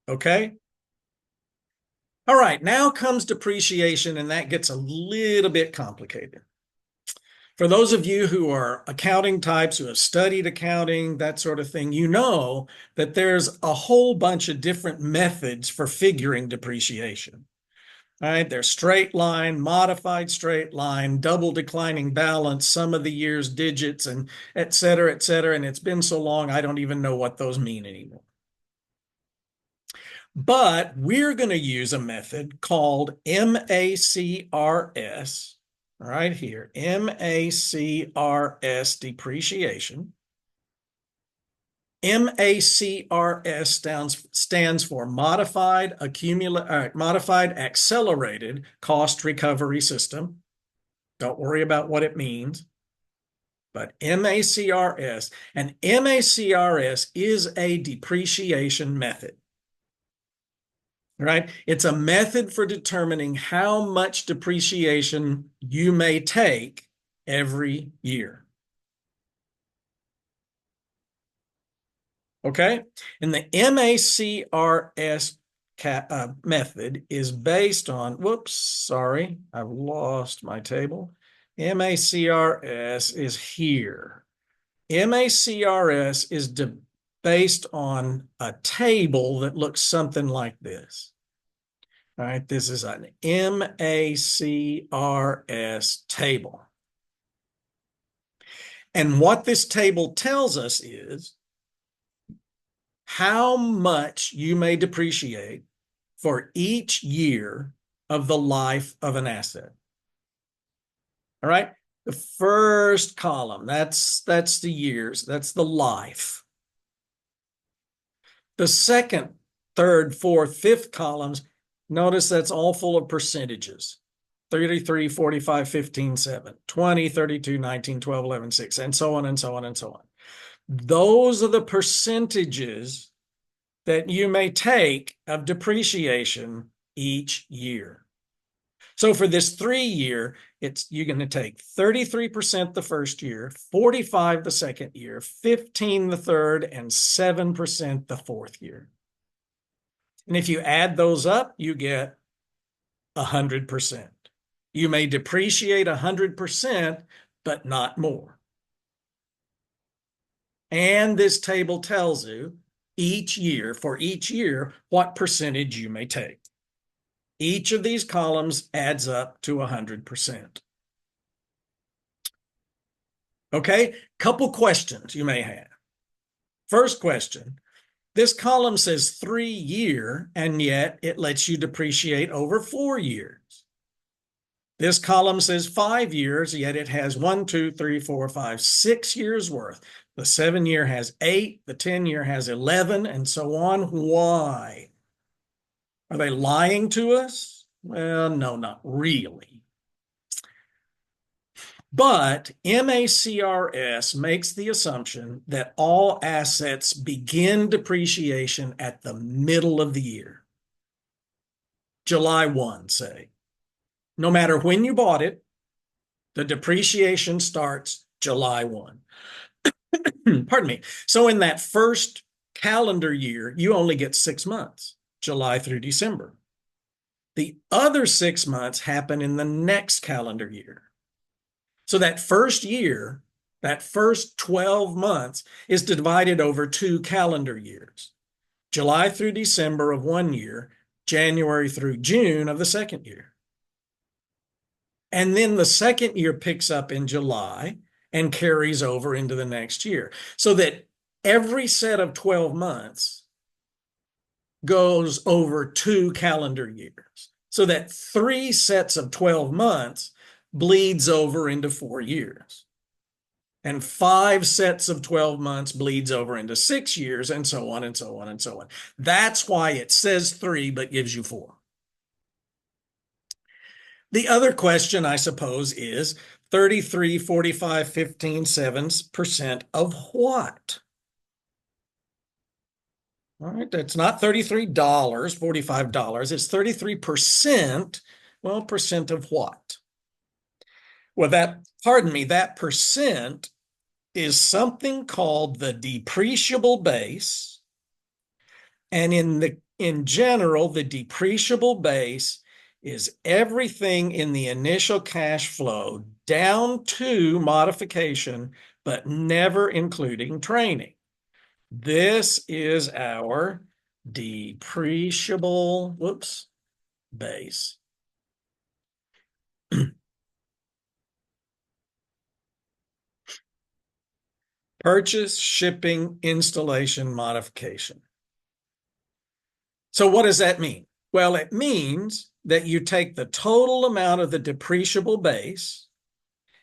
Okay? All right, now comes depreciation, and that gets a little bit complicated. For those of you who are accounting types, who have studied accounting, that sort of thing, you know that there's a whole bunch of different methods for figuring depreciation. All right, there's straight line, modified straight line, double declining balance, sum of the year's digits, and et cetera, et cetera. And it's been so long, I don't even know what those mean anymore. But we're going to use a method called MACRS, right here, MACRS depreciation. MACRS stands for Modified Accelerated Cost Recovery System. Don't worry about what it means, but MACRS, and MACRS is a depreciation method. Right? It's a method for determining how much depreciation you may take every year. Okay? And the MACRS method is based on, whoops, sorry, I've lost my table. MACRS is here. MACRS is based on a table that looks something like this. All right, this is an MACRS table. And what this table tells us is how much you may depreciate for each year of the life of an asset. All right, the first column, that's the years, that's the life. The second, third, fourth, fifth columns, notice that's all full of percentages. 33, 45, 15, 7, 20, 32, 19, 12, 11, 6, and so on and so on and so on. Those are the percentages that you may take of depreciation each year. So for this 3-year, you're going to take 33% the first year, 45% the second year, 15% the third, and 7% the fourth year. And if you add those up, you get 100%. You may depreciate 100%, but not more. And this table tells you for each year, what percentage you may take. Each of these columns adds up to 100%. Okay, couple questions you may have. First question, this column says 3-year, and yet it lets you depreciate over 4 years. This column says 5 years, yet it has 1, 2, 3, 4, 5, 6 years worth. The 7-year has 8, the 10-year has 11, and so on. Why? Are they lying to us? Well, no, not really. But MACRS makes the assumption that all assets begin depreciation at the middle of the year. July 1, say. No matter when you bought it, the depreciation starts July 1. Pardon me. So in that first calendar year, you only get 6 months, July through December. The other 6 months happen in the next calendar year. So that first year, that first 12 months is divided over 2 calendar years. July through December of 1 year, January through June of the second year. And then the second year picks up in July and carries over into the next year. So that every set of 12 months goes over 2 calendar years. So that 3 sets of 12 months bleeds over into 4 years. And 5 sets of 12 months bleeds over into 6 years, and so on and so on and so on. That's why it says 3 but gives you 4. The other question, I suppose, is 33, 45, 15, 7% of what? All right, that's not $33, $45. It's 33%. Well, percent of what? Well, that percent is something called the depreciable base. And in general, the depreciable base is everything in the initial cash flow down to modification, but never including training. This is our depreciable, base. Purchase, shipping, installation, modification. So what does that mean? Well, it means that you take the total amount of the depreciable base,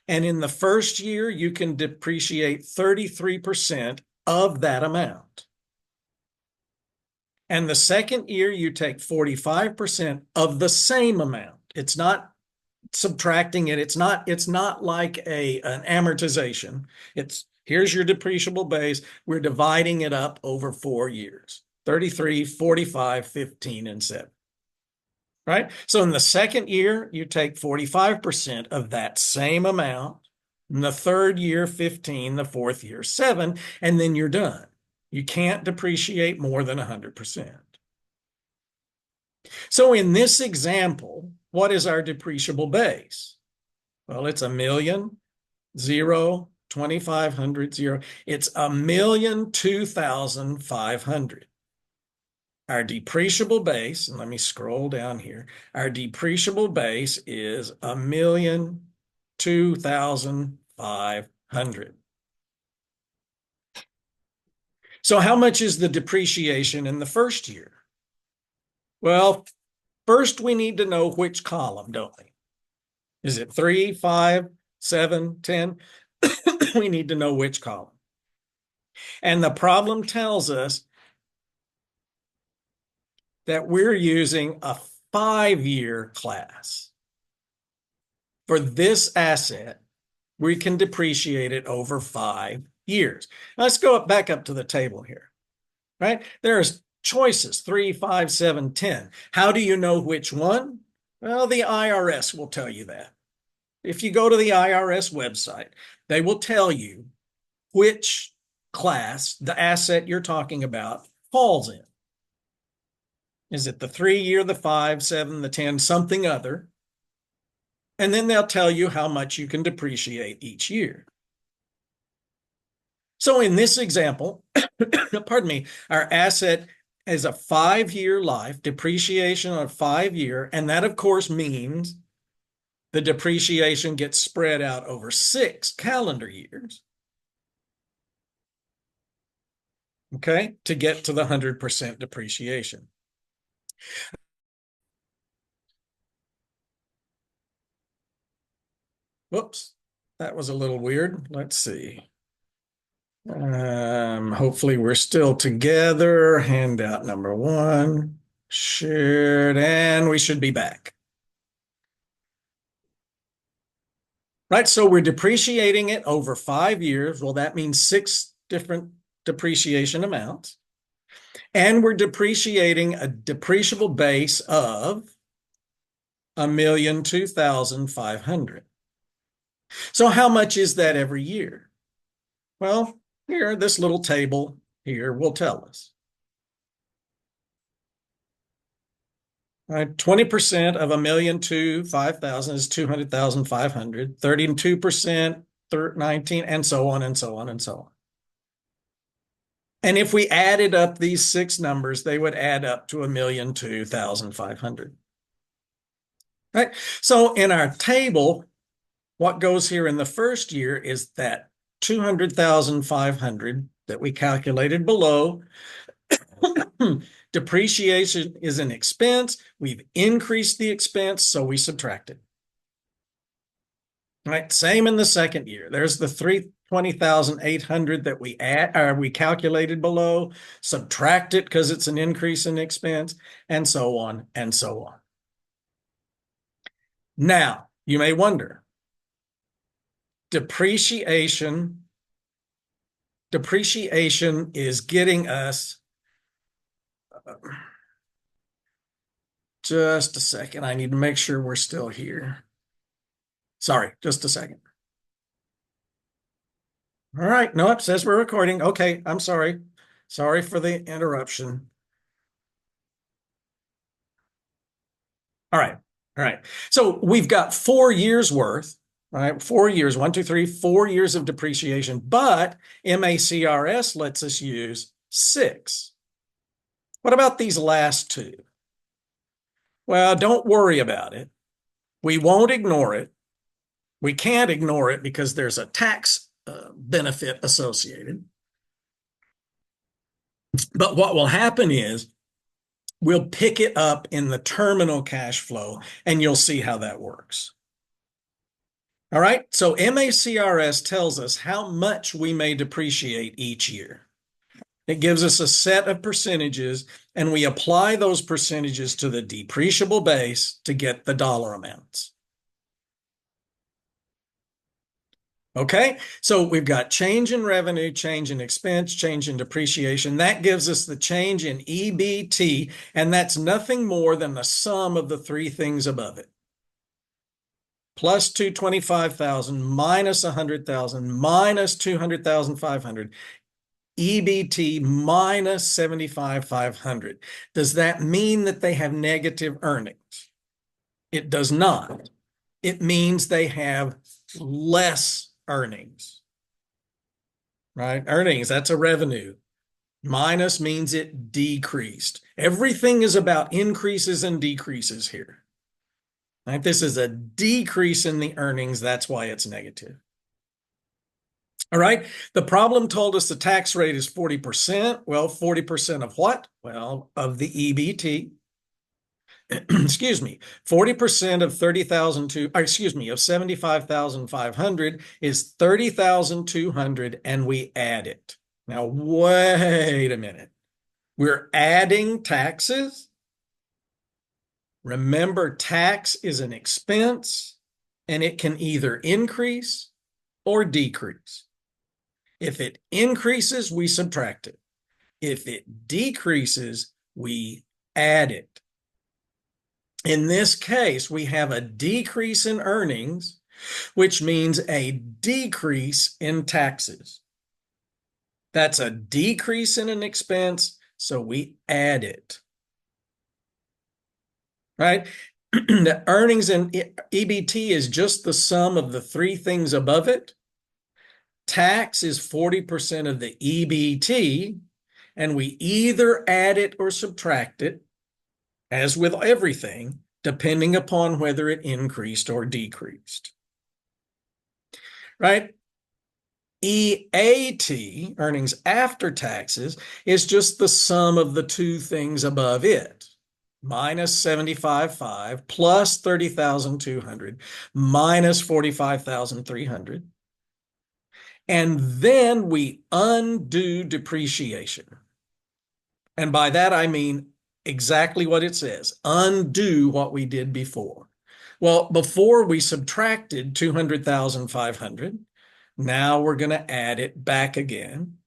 and in the first year, you can depreciate 33% of that amount. And the second year, you take 45% of the same amount. It's not subtracting it. It's not like an amortization. It's here's your depreciable base. We're dividing it up over 4 years. 33, 45, 15, and 7. Right? So in the second year, you take 45% of that same amount. In the third year, 15, the fourth year, 7, and then you're done. You can't depreciate more than 100%. So in this example, what is our depreciable base? Well, it's 1,000,000, 0, 2,500, 0. It's 1,002,500. Our depreciable base, and let me scroll down here. Our depreciable base is 1,002,500. So how much is the depreciation in the first year? Well, first we need to know which column, don't we? Is it 3, 5, 7, 10? We need to know which column. And the problem tells us that we're using a 5-year class. For this asset, we can depreciate it over 5 years. Now let's go back up to the table here, right? There's choices, 3, 5, 7, 10. How do you know which one? Well, the IRS will tell you that. If you go to the IRS website, they will tell you which class the asset you're talking about falls in. Is it the 3-year, the 5, 7, the 10, something other? And then they'll tell you how much you can depreciate each year. So in this example, pardon me, our asset is a 5-year life, depreciation on a 5-year, and that of course means the depreciation gets spread out over 6 calendar years. Okay, to get to the 100% depreciation. Whoops, that was a little weird. Let's see. Hopefully we're still together. Handout number 1, shared, and we should be back. Right, so we're depreciating it over 5 years. Well, that means 6 different depreciation amounts. And we're depreciating a depreciable base of 1,002,500. So how much is that every year? Well, here, this little table here will tell us. Right, 20% of 1,002,500 is 200,500, 32%, 19, and so on and so on and so on. And if we added up these 6 numbers, they would add up to 1,002,500. Right? So in our table, what goes here in the first year is that 200,500 that we calculated below. Depreciation is an expense. We've increased the expense, so we subtract it. Right? Same in the second year. There's the 320,800 that we calculated below, subtract it because it's an increase in expense, and so on and so on. Now, you may wonder, depreciation is getting us, just a second, I need to make sure we're still here. Sorry, just a second. All right. No, it says we're recording. Okay. I'm sorry. Sorry for the interruption. All right. All right. So we've got 4 years worth, right? 4 years, 1, 2, 3, 4 years of depreciation, but MACRS lets us use 6. What about these last two? Well, don't worry about it. We won't ignore it. We can't ignore it because there's a tax benefit associated. But what will happen is we'll pick it up in the terminal cash flow, and you'll see how that works. All right. So MACRS tells us how much we may depreciate each year. It gives us a set of percentages, and we apply those percentages to the depreciable base to get the dollar amounts. Okay, so we've got change in revenue, change in expense, change in depreciation. That gives us the change in EBT, and that's nothing more than the sum of the three things above it. Plus 225,000 minus 100,000 minus 200,500. EBT minus 75,500. Does that mean that they have negative earnings? It does not. It means they have less earnings, right? Earnings, that's a revenue. Minus means it decreased. Everything is about increases and decreases here. Right? This is a decrease in the earnings. That's why it's negative. All right. The problem told us the tax rate is 40%. Well, 40% of what? Well, of the EBT. Excuse me. 40% of 30,000 to, excuse me, of 75,500 is 30,200, and we add it. Now, wait a minute. We're adding taxes. Remember, tax is an expense, and it can either increase or decrease. If it increases, we subtract it. If it decreases, we add it. In this case, we have a decrease in earnings, which means a decrease in taxes. That's a decrease in an expense, so we add it. Right? The earnings in EBT is just the sum of the three things above it. Tax is 40% of the EBT, and we either add it or subtract it, as with everything, depending upon whether it increased or decreased. Right? EAT, earnings after taxes, is just the sum of the two things above it. Minus 75,500 plus 30,200 minus 45,300. And then we undo depreciation. And by that, I mean exactly what it says. Undo what we did before. Well, before we subtracted 200,500. Now we're going to add it back again.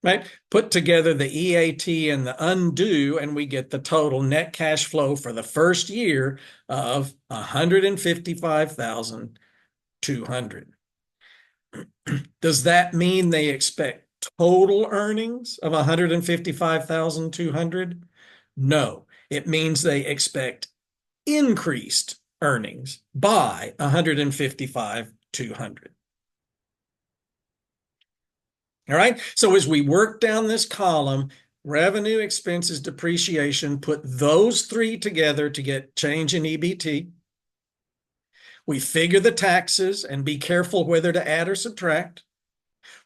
Right? Put together the EAT and the undo, and we get the total net cash flow for the first year of 155,200. Does that mean they expect total earnings of 155,200? No, it means they expect increased earnings by 155,200. All right. So as we work down this column, revenue, expenses, depreciation, put those three together to get change in EBT. We figure the taxes and be careful whether to add or subtract.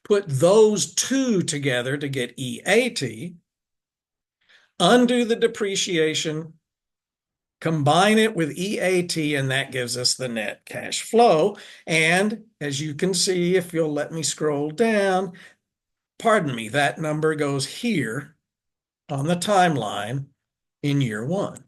Put those two together to get EAT. Undo the depreciation, combine it with EAT, and that gives us the net cash flow. And as you can see, if you'll let me scroll down, pardon me, that number goes here on the timeline in year one.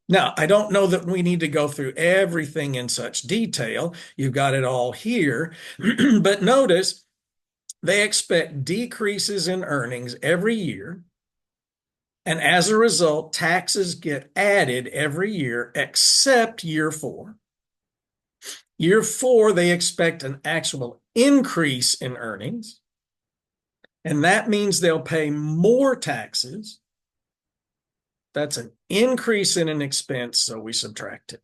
Now, I don't know that we need to go through everything in such detail. You've got it all here. But notice they expect decreases in earnings every year. And as a result, taxes get added every year except year 4. Year 4, they expect an actual increase in earnings. And that means they'll pay more taxes. That's an increase in an expense, so we subtract it.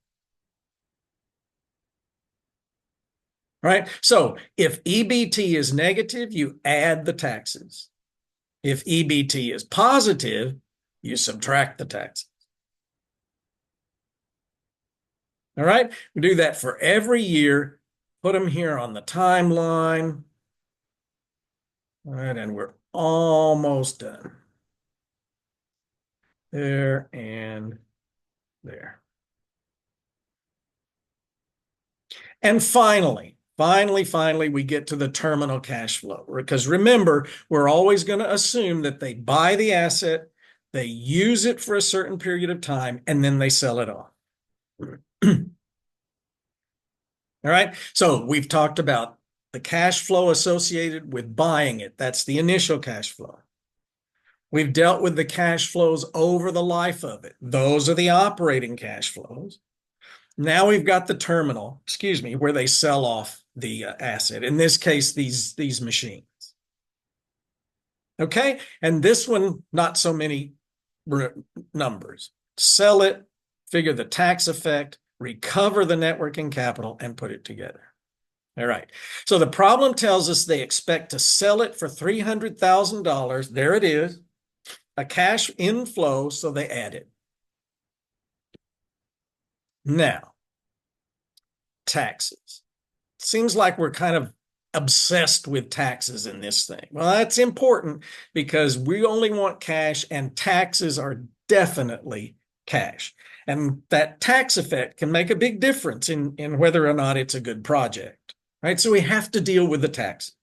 Right? So if EBT is negative, you add the taxes. If EBT is positive, you subtract the taxes. All right? We do that for every year. Put them here on the timeline. All right, and we're almost done. There and there. And finally, we get to the terminal cash flow. Because remember, we're always going to assume that they buy the asset, they use it for a certain period of time, and then they sell it off. All right. So we've talked about the cash flow associated with buying it. That's the initial cash flow. We've dealt with the cash flows over the life of it. Those are the operating cash flows. Now we've got the terminal, where they sell off the asset. In this case, these machines. Okay. And this one, not so many numbers. Sell it, figure the tax effect, recover the net working capital, and put it together. All right. So the problem tells us they expect to sell it for $300,000. There it is, a cash inflow, so they add it. Now, taxes. Seems like we're kind of obsessed with taxes in this thing. Well, that's important because we only want cash, and taxes are definitely cash. And that tax effect can make a big difference in whether or not it's a good project, right? So we have to deal with the taxes.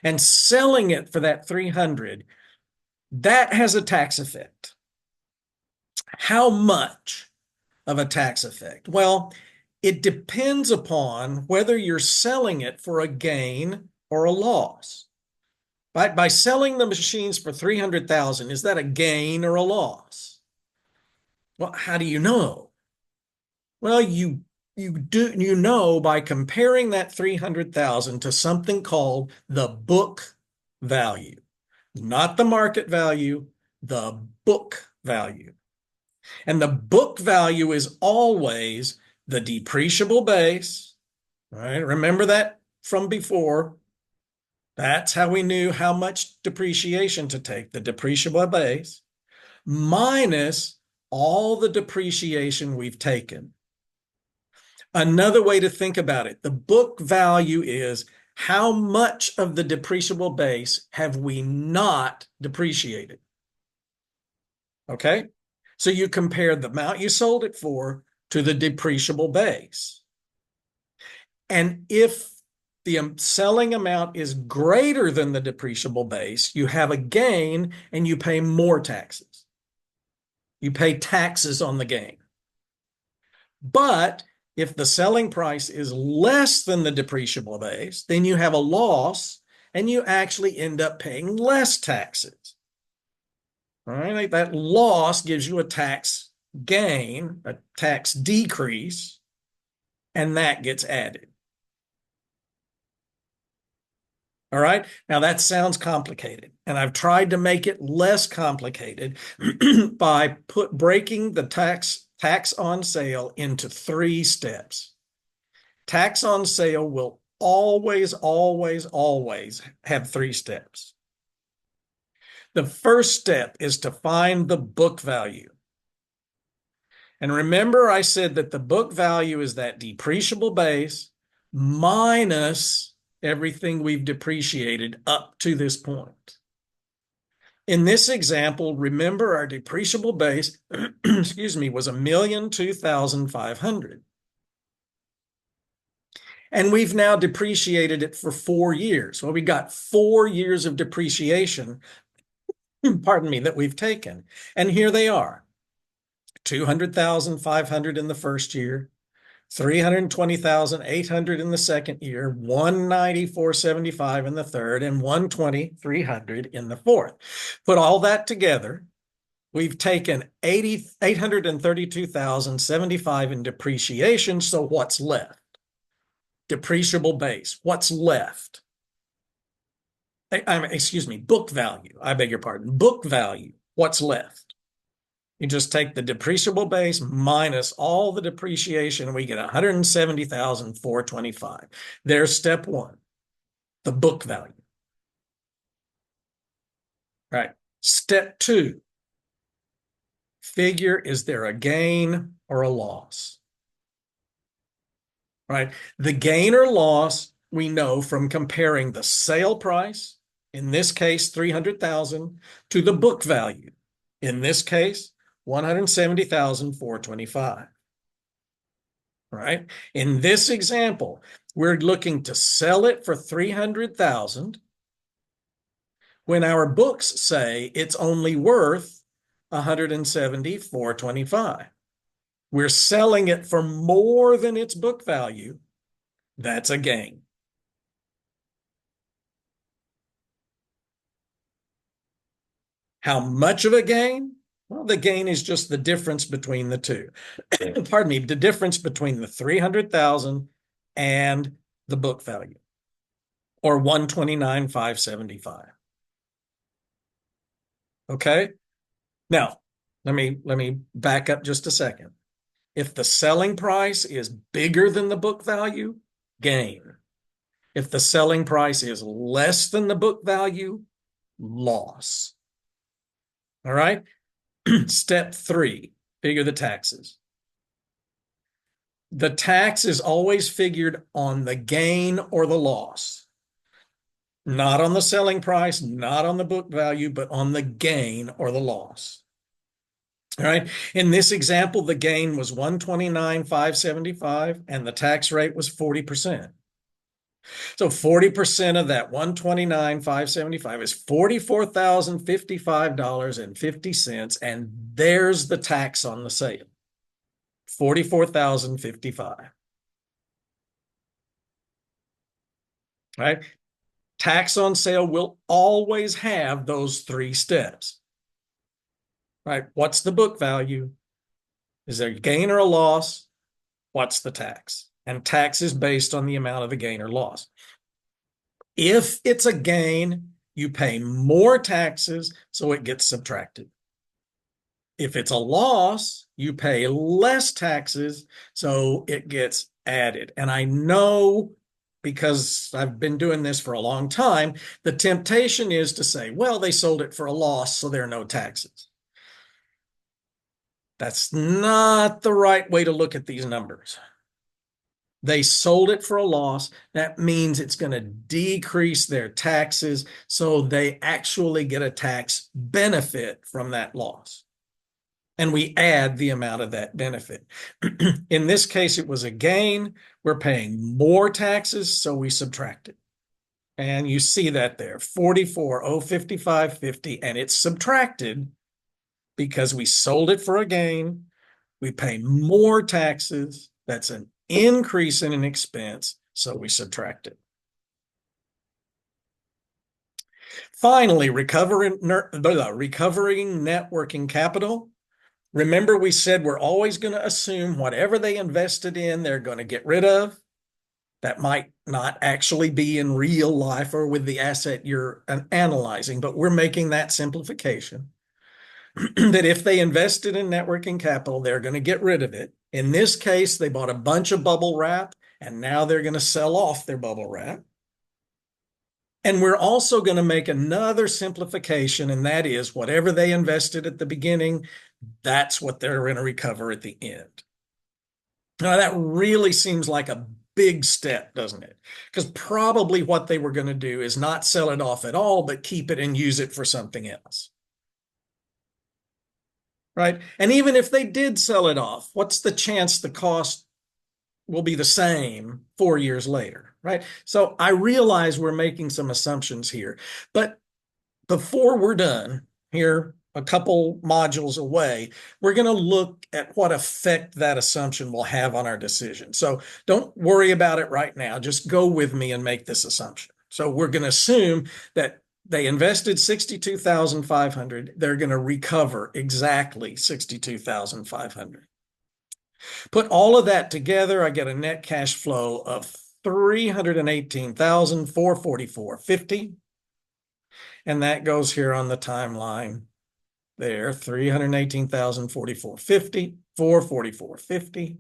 And selling it for that 300, that has a tax effect. How much of a tax effect? Well, it depends upon whether you're selling it for a gain or a loss. By selling the machines for $300,000, is that a gain or a loss? Well, how do you know? Well, you know by comparing that $300,000 to something called the book value, not the market value, the book value. And the book value is always the depreciable base, right? Remember that from before. That's how we knew how much depreciation to take, the depreciable base, minus all the depreciation we've taken. Another way to think about it, the book value is how much of the depreciable base have we not depreciated? Okay? So you compare the amount you sold it for to the depreciable base. And if the selling amount is greater than the depreciable base, you have a gain and you pay more taxes. You pay taxes on the gain. But if the selling price is less than the depreciable base, then you have a loss and you actually end up paying less taxes. All right, that loss gives you a tax gain, a tax decrease, and that gets added. All right, now that sounds complicated, and I've tried to make it less complicated by breaking the tax on sale into 3 steps. Tax on sale will always have 3 steps. The first step is to find the book value. And remember, I said that the book value is that depreciable base minus everything we've depreciated up to this point. In this example, remember our depreciable base, was $1,002,500. And we've now depreciated it for 4 years. Well, we got 4 years of depreciation, that we've taken. And here they are. $200,500 in the first year, $320,800 in the second year, $194,755 in the third, and $120,300 in the fourth. Put all that together, we've taken $832,075 in depreciation. So what's left? depreciable base. What's left? Excuse me, book value. I beg your pardon. Book value. What's left? You just take the depreciable base minus all the depreciation, and we get 170,425. There's step one, the book value. Right. Step two, figure, is there a gain or a loss? Right. The gain or loss we know from comparing the sale price, in this case 300,000, to the book value, in this case 170,425. Right. In this example, we're looking to sell it for 300,000 when our books say it's only worth 170,425. We're selling it for more than its book value. That's a gain. How much of a gain? Well, the gain is just the difference between the two. Pardon me, the difference between the 300,000 and the book value, or 129,575. Okay. Now, let me back up just a second. If the selling price is bigger than the book value, gain. If the selling price is less than the book value, loss. All right. Step three, figure the taxes. The tax is always figured on the gain or the loss, not on the selling price, not on the book value, but on the gain or the loss. All right. In this example, the gain was 129,575 and the tax rate was 40%. So 40% of that 129,575 is $44,055.50, and there's the tax on the sale. 44,055. Right? Tax on sale will always have those three steps. Right? What's the book value? Is there a gain or a loss? What's the tax? And tax is based on the amount of the gain or loss. If it's a gain, you pay more taxes, so it gets subtracted. If it's a loss, you pay less taxes, so it gets added. And I know, because I've been doing this for a long time, the temptation is to say, well, they sold it for a loss, so there are no taxes. That's not the right way to look at these numbers. They sold it for a loss. That means it's going to decrease their taxes, so they actually get a tax benefit from that loss. And we add the amount of that benefit. In this case, it was a gain. We're paying more taxes, so we subtract it. And you see that there, 44,055.50, and it's subtracted because we sold it for a gain. We pay more taxes. That's an increase in an expense, so we subtract it. Finally, recovering net working capital. Remember, we said we're always going to assume whatever they invested in, they're going to get rid of. That might not actually be in real life or with the asset you're analyzing, but we're making that simplification. That if they invested in net working capital, they're going to get rid of it. In this case, they bought a bunch of bubble wrap, and now they're going to sell off their bubble wrap. And we're also going to make another simplification, and that is whatever they invested at the beginning, that's what they're going to recover at the end. Now, that really seems like a big step, doesn't it? Because probably what they were going to do is not sell it off at all, but keep it and use it for something else. Right? And even if they did sell it off, what's the chance the cost will be the same 4 years later, right? So I realize we're making some assumptions here, but before we're done here, a couple modules away, we're going to look at what effect that assumption will have on our decision. So don't worry about it right now. Just go with me and make this assumption. So we're going to assume that they invested $62,500. They're going to recover exactly $62,500. Put all of that together, I get a net cash flow of 318,444.50. And that goes here on the timeline there, 318,044.50, 444.50.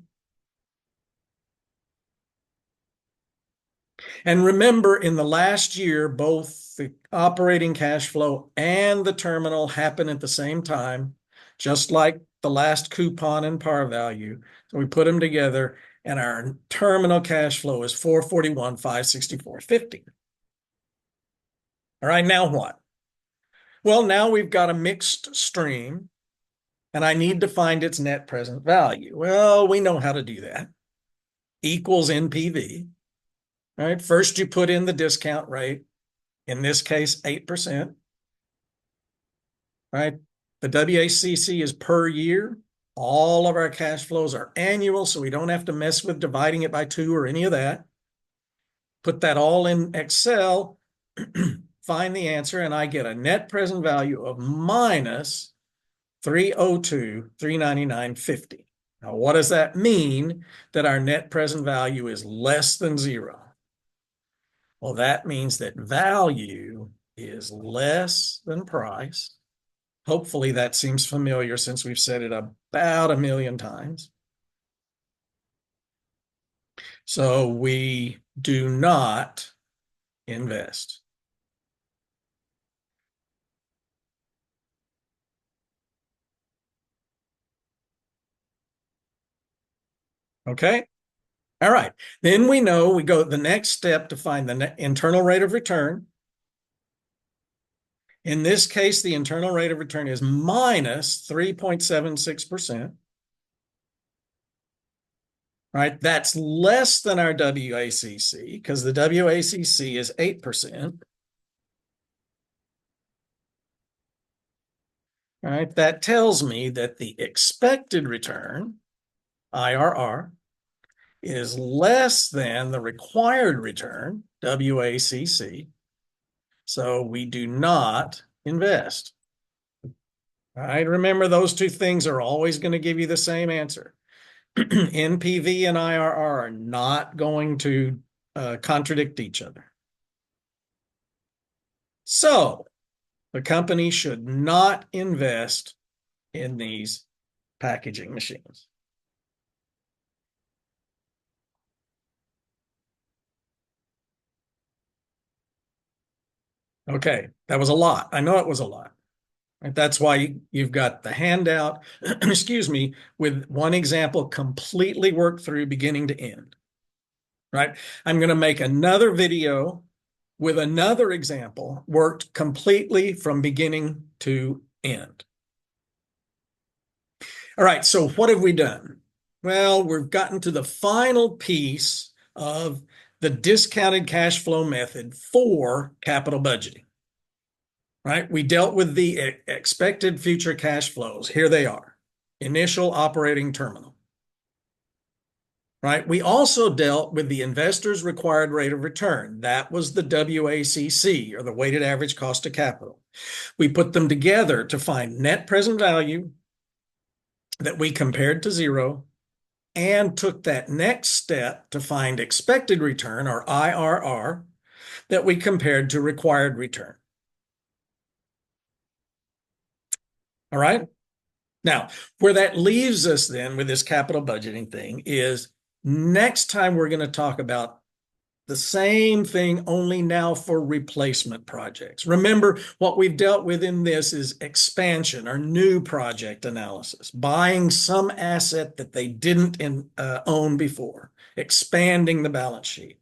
And remember, in the last year, both the operating cash flow and the terminal happen at the same time, just like the last coupon and par value. So we put them together, and our terminal cash flow is 441,564.50. All right, now what? Well, now we've got a mixed stream, and I need to find its net present value. Well, we know how to do that. Equals NPV. All right, first you put in the discount rate, in this case, 8%. Right, the WACC is per year. All of our cash flows are annual, so we don't have to mess with dividing it by 2 or any of that. Put that all in Excel, find the answer, and I get a net present value of minus 302,399.50. Now, what does that mean that our net present value is less than 0? Well, that means that value is less than price. Hopefully that seems familiar since we've said it about 1,000,000 times. So we do not invest. Okay. All right. Then we know we go the next step to find the internal rate of return. In this case, the internal rate of return is minus 3.76%. Right? That's less than our WACC because the WACC is 8%. All right, that tells me that the expected return, IRR, is less than the required return, WACC. So we do not invest. All right, remember those two things are always going to give you the same answer. NPV and IRR are not going to contradict each other. So the company should not invest in these packaging machines. Okay, that was a lot. I know it was a lot. That's why you've got the handout, excuse me, with one example completely worked through beginning to end. Right? I'm going to make another video with another example worked completely from beginning to end. All right, so what have we done? Well, we've gotten to the final piece of the discounted cash flow method for capital budgeting. Right? We dealt with the expected future cash flows. Here they are. Initial operating terminal. Right? We also dealt with the investor's required rate of return. That was the WACC, or the weighted average cost of capital. We put them together to find net present value that we compared to 0 and took that next step to find expected return, or IRR, that we compared to required return. All right. Now, where that leaves us then with this capital budgeting thing is next time we're going to talk about the same thing, only now for replacement projects. Remember, what we've dealt with in this is expansion or new project analysis, buying some asset that they didn't own before, expanding the balance sheet.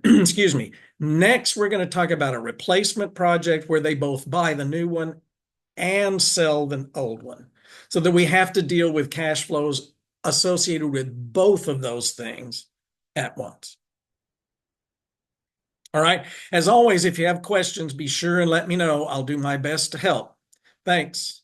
Excuse me. Next, we're going to talk about a replacement project where they both buy the new one and sell the old one, so that we have to deal with cash flows associated with both of those things at once. All right. As always, if you have questions, be sure and let me know. I'll do my best to help. Thanks.